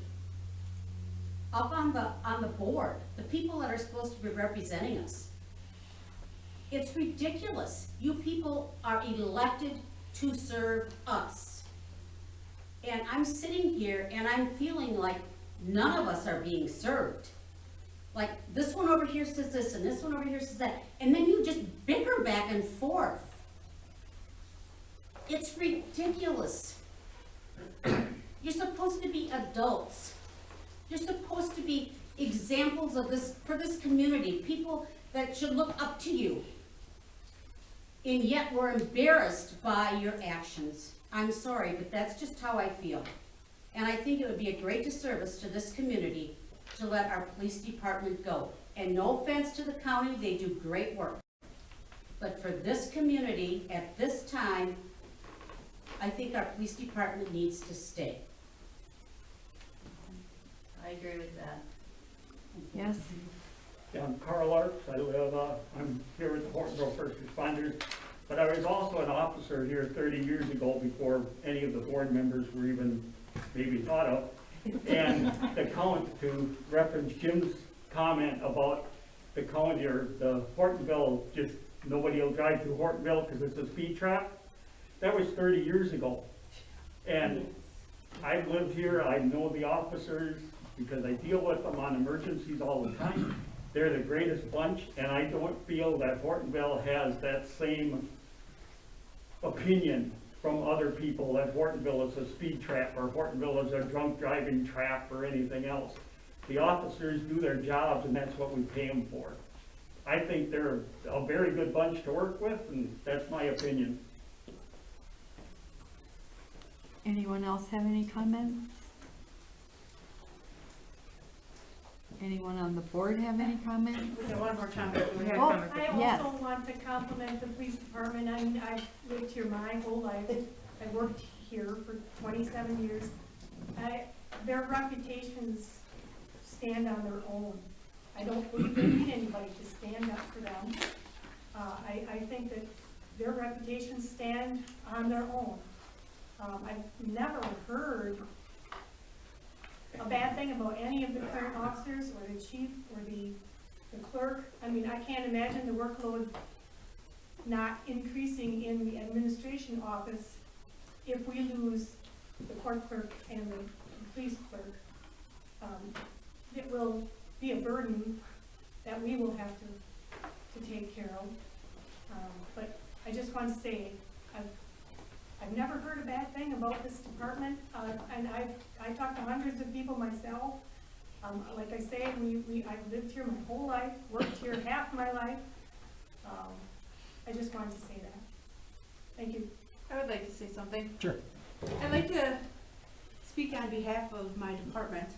up on the board, the people that are supposed to be representing us. It's ridiculous. You people are elected to serve us. And I'm sitting here and I'm feeling like none of us are being served. Like, this one over here says this, and this one over here says that, and then you just bicker back and forth. It's ridiculous. You're supposed to be adults. You're supposed to be examples of this, for this community, people that should look up to you. And yet we're embarrassed by your actions. I'm sorry, but that's just how I feel. And I think it would be a great disservice to this community to let our police department go. And no offense to the county, they do great work. But for this community, at this time, I think our police department needs to stay. I agree with that. Yes, Yeah, I'm Carl Arps, I'm here with the Hortonville First Responders, but I was also an officer here 30 years ago before any of the board members were even maybe thought of. And to reference Jim's comment about the county or the Hortonville, just nobody will drive through Hortonville because it's a speed trap. That was 30 years ago. And I've lived here, I know the officers because I deal with them on emergencies all the time. They're the greatest bunch, and I don't feel that Hortonville has that same opinion from other people that Hortonville is a speed trap or Hortonville is a drunk driving trap or anything else. The officers do their jobs, and that's what we pay them for. I think they're a very good bunch to work with, and that's my opinion. anyone else have any comments? Anyone on the board have any comments? We got one more comment. We have Oh, comments. I Yes. also want to compliment the police department. I mean, I've lived here my whole life. I worked here for 27 years. Their reputations stand on their own. I don't believe they need anybody to stand up for them. I think that their reputations stand on their own. I've never heard a bad thing about any of the current officers or the chief or the clerk. I mean, I can't imagine the workload not increasing in the administration office if we lose the court clerk and the police clerk. It will be a burden that we will have to take care of. But I just want to say, I've never heard a bad thing about this department, and I talked to hundreds of people myself. Like I say, I've lived here my whole life, worked here half my life. I just wanted to say that. Thank you. I would like to say something. Sure. I'd like to speak on behalf of my department.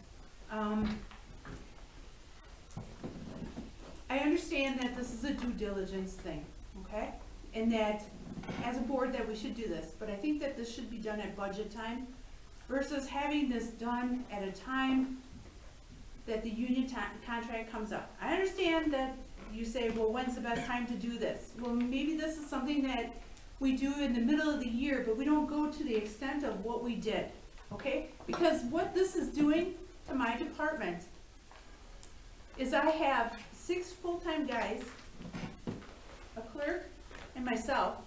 I understand that this is a due diligence thing, okay? And that as a board that we should do this, but I think that this should be done at budget time versus having this done at a time that the union contract comes up. I understand that you say, well, when's the best time to do this? Well, maybe this is something that we do in the middle of the year, but we don't go to the extent of what we did, okay? Because what this is doing to my department is I have 6 full-time guys, a clerk, and myself,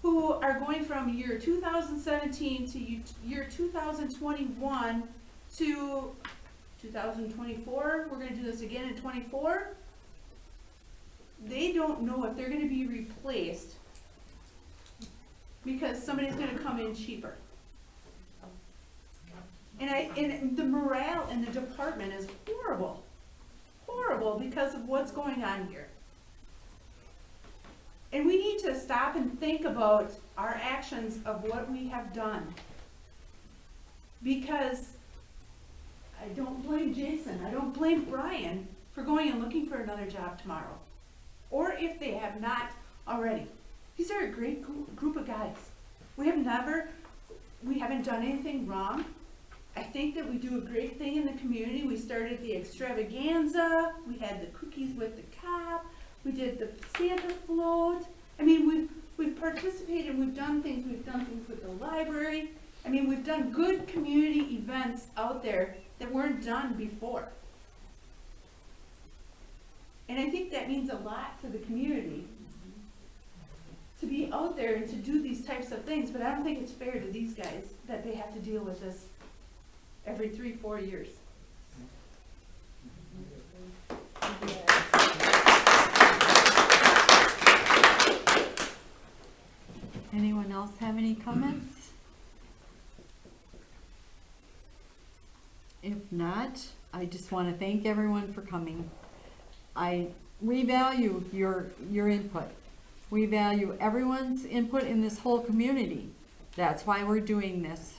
who are going from year 2017 to year 2021 to 2024. We're gonna do this again in 24. They don't know if they're gonna be replaced because somebody's gonna come in cheaper. And the morale in the department is horrible. Horrible because of what's going on here. And we need to stop and think about our actions of what we have done. Because I don't blame Jason, I don't blame Brian for going and looking for another job tomorrow. Or if they have not already. These are a great group of guys. We haven't done anything wrong. I think that we do a great thing in the community. We started the extravaganza, we had the cookies with the cop, we did the Santa float. I mean, we've participated, we've done things with the library. I mean, we've done good community events out there that weren't done before. And I think that means a lot to the community to be out there and to do these types of things, but I don't think it's fair to these guys that they have to deal with this every 3-4 years. Anyone else have any comments? not, I just want to thank everyone for coming. We value your input. We value everyone's input in this whole community. That's why we're doing this.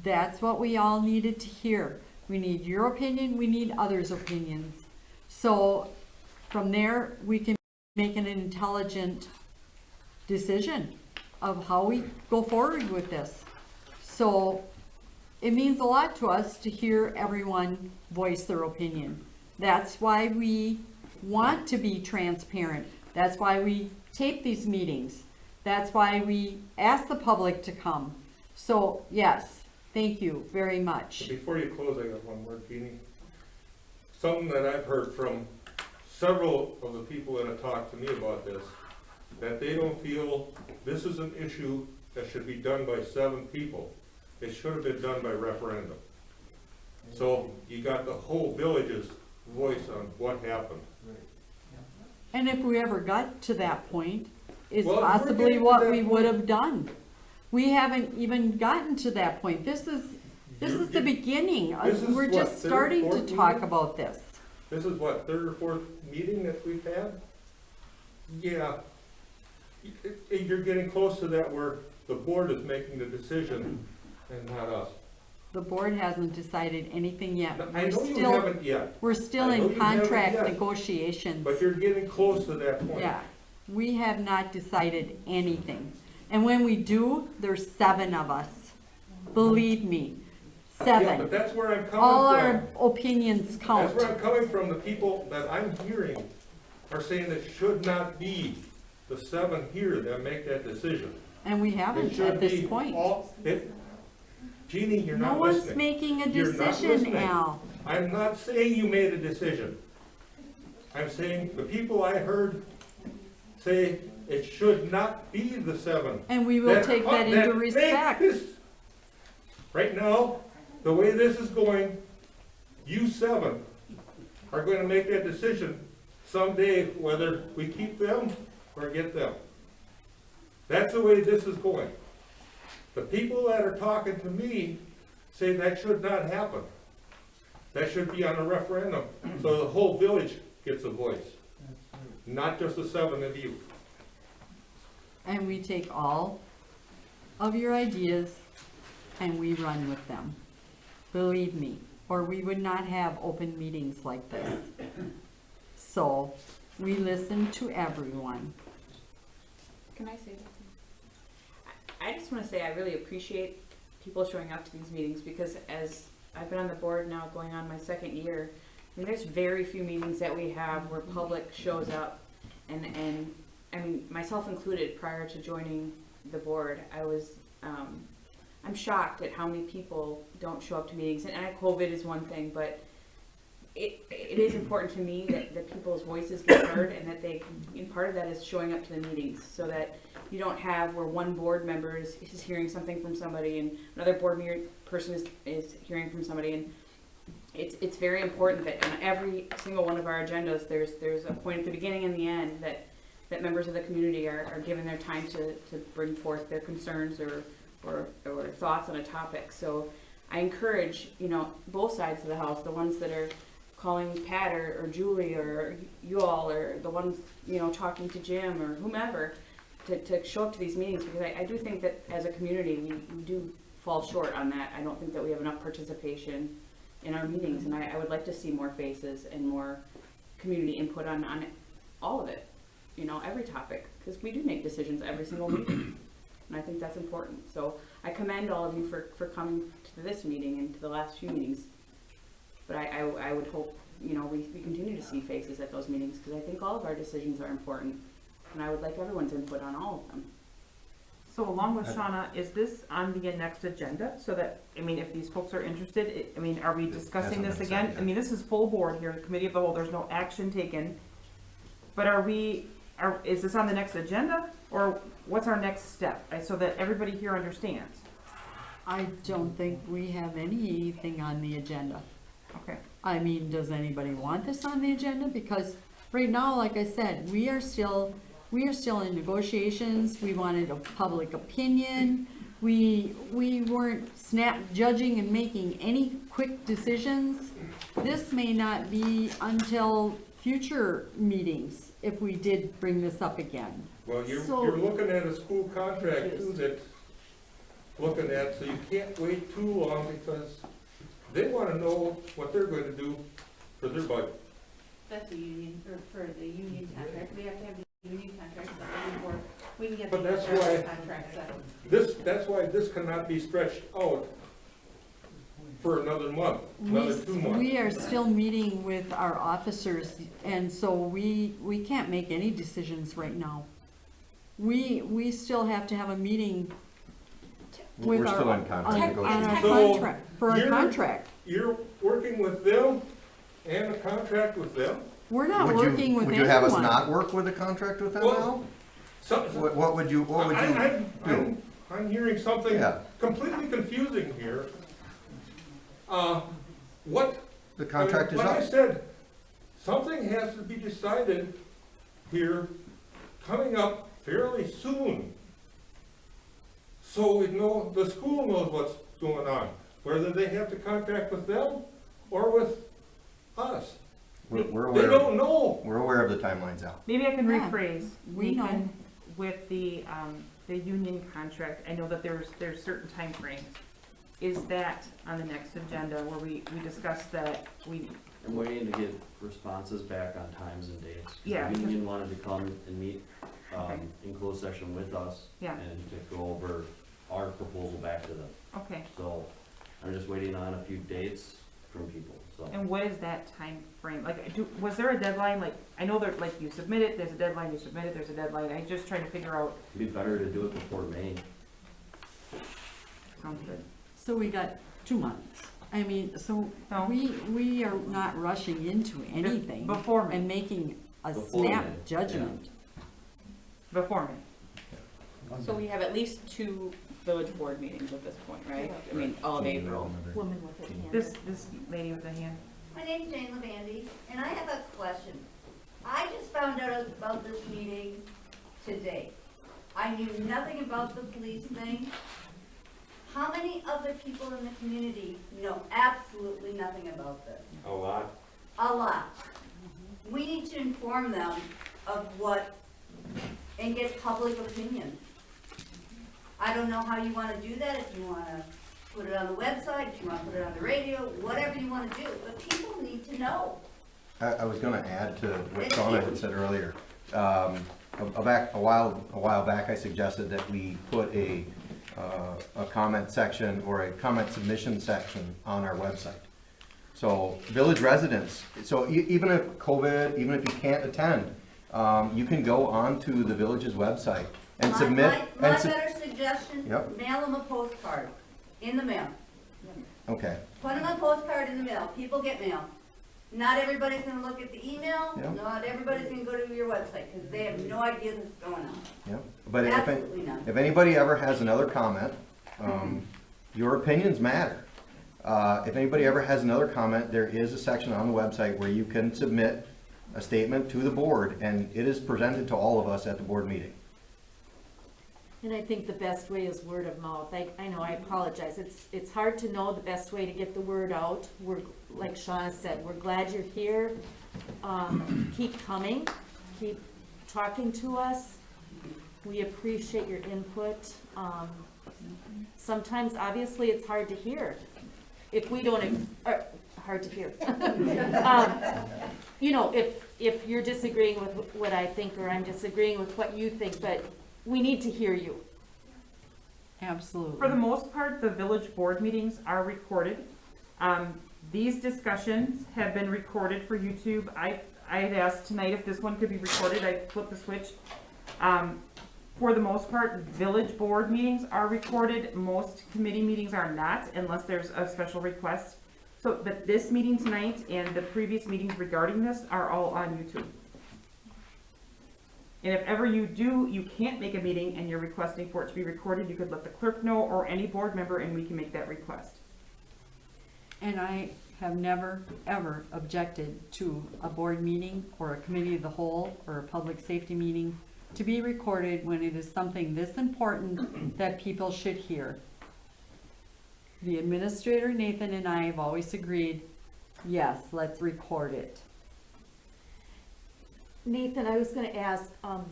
That's what we all needed to hear. We need your opinion, we need others' opinions. So from there, we can make an intelligent decision of how we go forward with this. So it means a lot to us to hear everyone voice their opinion. That's why we want to be transparent. That's why we tape these meetings. That's why we ask the public to come. So yes, thank you very much. Before you close, I got one word, Jeannie. Something that I've heard from several of the people that have talked to me about this, that they don't feel this is an issue that should be done by 7 people. It should have been done by referendum. So you got the whole village's voice on what happened. And if we ever got to that point, is Well, if we're possibly getting to what that we would point- have done. We haven't even gotten to that point. This is the beginning. This is We're what, just third, starting to fourth talk meeting? about this. This is what, 3rd or 4th meeting that we've had? Yeah. You're getting close to that where the board is making the decision and not us. The board hasn't decided anything yet. I know you haven't yet, We're still I know in you haven't contract yet. negotiations. but you're getting close to that point. Yeah, we have not decided anything. And when we do, there's 7 of us. Believe me, Yeah, 7. but that's where I'm coming from. All our opinions That's count. where I'm coming from. The people that I'm hearing are saying it should not be the 7 here that make that decision. And we It haven't should at this be point. Jeannie, you're No not one's listening. making a You're not decision, listening. Al. I'm not saying you made a decision. I'm saying the people I heard say it should not be the 7. And we will take that into make respect. this- Right now, the way this is going, you 7 are going to make that decision someday whether we keep them or get them. That's the way this is going. The people that are talking to me say that should not happen. That should be on a referendum, so the whole village gets a voice, not just the 7 of you. And we take all of your ideas and we run with them. Believe me, or we would not have open meetings like this. So, we listen to everyone. Can I say something? I just want to say I really appreciate people showing up to these meetings because as I've been on the board now going on my 2nd year, I mean, there's very few meetings that we have where public shows up and I mean, myself included, prior to joining the board, I was, I'm shocked at how many people don't show up to meetings. And COVID is one thing, but it is important to me that people's voices get heard and that they, and part of that is showing up to the meetings so that you don't have where one board member is hearing something from somebody and another person is hearing from somebody. And it's very important that on every single one of our agendas, there's a point at the beginning and the end that members of the community are given their time to bring forth their concerns or thoughts on a topic. So I encourage, both sides of the house, the ones that are calling Pat or Julie or you all, or the ones, talking to Jim or whomever, to show up to these meetings, because I do think that as a community, we do fall short on that. I don't think that we have enough participation in our meetings, and I would like to see more faces and more community input on all of it, every topic, because we do make decisions every single meeting. And I think that's important. So I commend all of you for coming to this meeting and to the last few meetings. But I would hope, we continue to see faces at those meetings, because I think all of our decisions are important. And I would like everyone's input on all of them. So along with Shauna, is this on the next agenda? So that, if these folks are interested, are we discussing hasn't this been again? set yet. This is full board here, committee of the whole, there's no action taken. But is this on the next agenda, or what's our next step, so that everybody here understands? I don't think we have anything on the agenda. Okay. Does anybody want this on the agenda? Because right now, like I said, we are still in negotiations. We wanted a public opinion. we weren't snap judging and making any quick decisions. This may not be until future meetings if we did bring this up again. Well, you're So- looking at a school contract too that's looking at, so you can't wait too long because they wanna know what they're going to do for their budget. That's the union, or for the union contract, we have to have the union contract settled before we can get But the that's service why- contract settled. That's why this cannot be stretched out for another month, another 2 months. We are still meeting with our officers, and so we can't make any decisions right now. We still have to have a meeting with We're our. still in contract on our negotiations. So contract, for our you're- contract. You're working with them and a contract with them? We're not Would you- working with anyone. Would you have us not work with a contract with them now? Well, so, What would you do? I'm hearing something Yeah. completely confusing here. What? The contract is Like I up. said, something has to be decided here, coming up fairly soon. So we know, the school knows what's going on, whether they have to contract with them or with us. We're They aware, don't know. we're aware of the timelines out. Maybe I can Yeah, rephrase. we know. Nathan, with the union contract, I know that there's certain timeframes. Is that on the next agenda where we discuss that we, I'm waiting to get responses back on times and dates. 'Cause Yeah, The because- union wanted to come and meet, Okay. in closed session with us. Yeah. And to go over our proposal back to them. okay. So I'm just waiting on a few dates from people, so. And what is that time frame? Like, was there a deadline? Like, I know that, like, you submit it, there's a deadline, you submit it, there's a deadline. I'm just trying to figure out. It'd be better to do it before May. Sounds good. So we got 2 months. I mean, so No. we are not rushing into anything. Before May. And making a Before snap May, judgment. Before me. So we have at least 2 village board meetings at this point, right? I mean, all of April. Woman with a hand. This lady with the hand. My name's Jane Levandy, and I have a question. I just found out about this meeting today. I knew nothing about the police thing. How many other people in the community know absolutely nothing about this? A lot. A lot. We need to inform them of what, and get public opinion. I don't know how you wanna do that, if you wanna put it on the website, if you wanna put it on the radio, whatever you wanna do, but people need to know. I was gonna add to what Shauna had said earlier. A while back, I suggested that we put a comment section or a comment submission section on our website. So village residents, so even if COVID, even if you can't attend, you can go onto the village's website and submit. My better suggestion, Yep. mail them a postcard in the mail. Okay, Put them a postcard in the mail. People get mail. Not everybody's gonna look at the email, Yep. not everybody's gonna go to your website, because they have no idea this is going on. yeah. But Absolutely not. if anybody ever has another comment, your opinions matter. If anybody ever has another comment, there is a section on the website where you can submit a statement to the board, and it is presented to all of us at the board meeting. And I think the best way is word of mouth. I know, I apologize. It's hard to know the best way to get the word out. We're, like Shauna said, we're glad you're here. Keep coming, keep talking to us. We appreciate your input. Sometimes, obviously, it's hard to hear. If we don't, hard to hear. You know, if you're disagreeing with what I think, or I'm disagreeing with what you think, but we need to hear you. Absolutely. For the most part, the village board meetings are recorded. These discussions have been recorded for YouTube. I had asked tonight if this one could be recorded. I flipped the switch. For the most part, village board meetings are recorded. Most committee meetings are not, unless there's a special request. So, but this meeting tonight and the previous meetings regarding this are all on YouTube. And if ever you can't make a meeting and you're requesting for it to be recorded, you could let the clerk know or any board member, and we can make that request. And I have never, ever objected to a board meeting or a committee of the whole or a public safety meeting to be recorded when it is something this important that people should hear. The administrator, Nathan, and I have always agreed, yes, let's record it. Nathan, I was gonna ask, I'm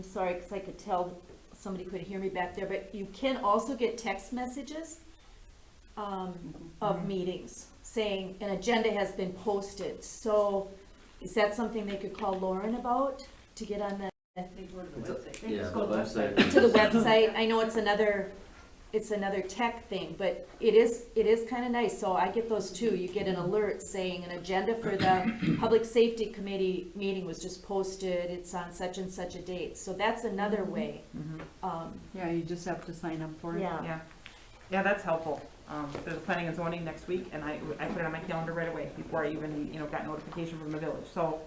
sorry, because I could tell somebody couldn't hear me back there, but you can also get text messages of meetings saying an agenda has been posted. So is that something they could call Lauren about to get on the, Yeah, the website. to the website? I know it's another tech thing, but it is kind of nice. So I get those too. You get an alert saying an agenda for the Public Safety Committee meeting was just posted. It's on such and such a date. So that's another way. Yeah, you just have to sign up for it. Yeah. Yeah, that's helpful. There's a planning and zoning next week, and I put it on my calendar right away before I even, got notification from the village. So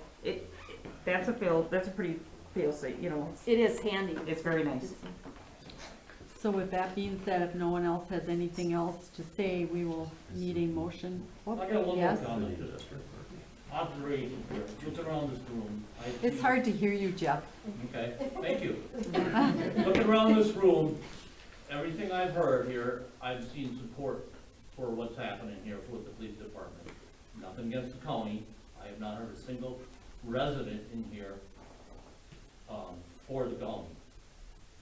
that's a pretty fail safe, It is handy. it's very nice. So with that being said, if no one else has anything else to say, we will need a motion. I got one more Yes? comment to this. Observation here, looking around this room. It's hard to hear you, Jeff. Okay, thank you. Looking around this room, everything I've heard here, I've seen support for what's happening here with the police department. Nothing against the county. I have not heard a single resident in here for the county.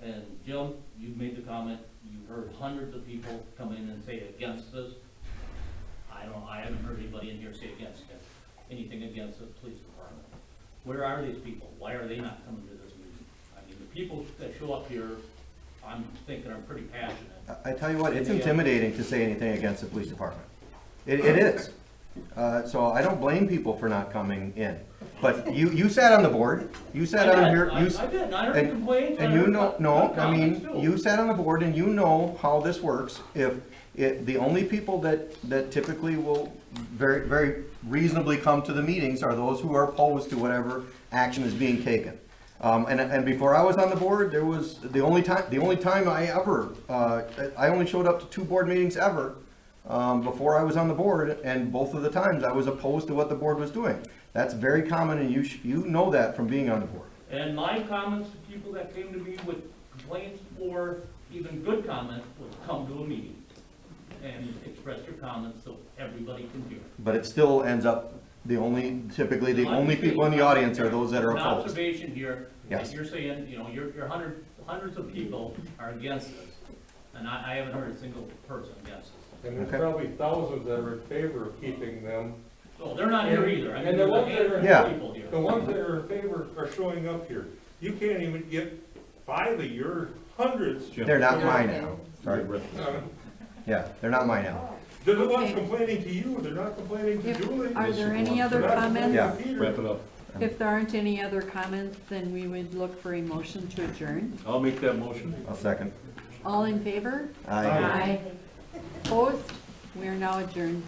And Jim, you've made the comment, you've heard hundreds of people come in and say against this. I haven't heard anybody in here say against it, anything against the police department. Where are these people? Why are they not coming to this meeting? I mean, the people that show up here, I'm thinking are pretty passionate. I tell you what, it's intimidating to say anything against the police department. It is. So I don't blame people for not coming in. But you sat on the board, you sat on here. I did, I heard complaints. And you sat on the board and you know how this works. The only people that typically will very, very reasonably come to the meetings are those who are opposed to whatever action is being taken. And before I was on the board, there was the only time I only showed up to 2 board meetings ever before I was on the board, and both of the times I was opposed to what the board was doing. That's very common, and you know that from being on the board. And my comments to people that came to me with complaints or even good comments was come to a meeting and express your comments so everybody can hear. But it still ends up, typically the only people in the audience are those that are An opposed. observation here, Yes. like you're saying, your hundreds of people are against this, and I haven't heard a single person against this. And there's Okay. probably thousands that are in favor of keeping them. So they're not here either. I mean, And the there's a ones that handful are, of people here. the ones that are in favor are showing up here. You can't even get 5 of your hundreds. They're not mine now. Sorry. Uh, Yeah, they're not mine now. They're the ones Okay. complaining to you, they're not complaining to Julie. Are there any other They're not comments? complaining to Peter. Wrap it up. If there aren't any other comments, then we would look for a motion to adjourn. I'll make that motion. I'll second. All in favor? Aye. Opposed? We are now adjourned.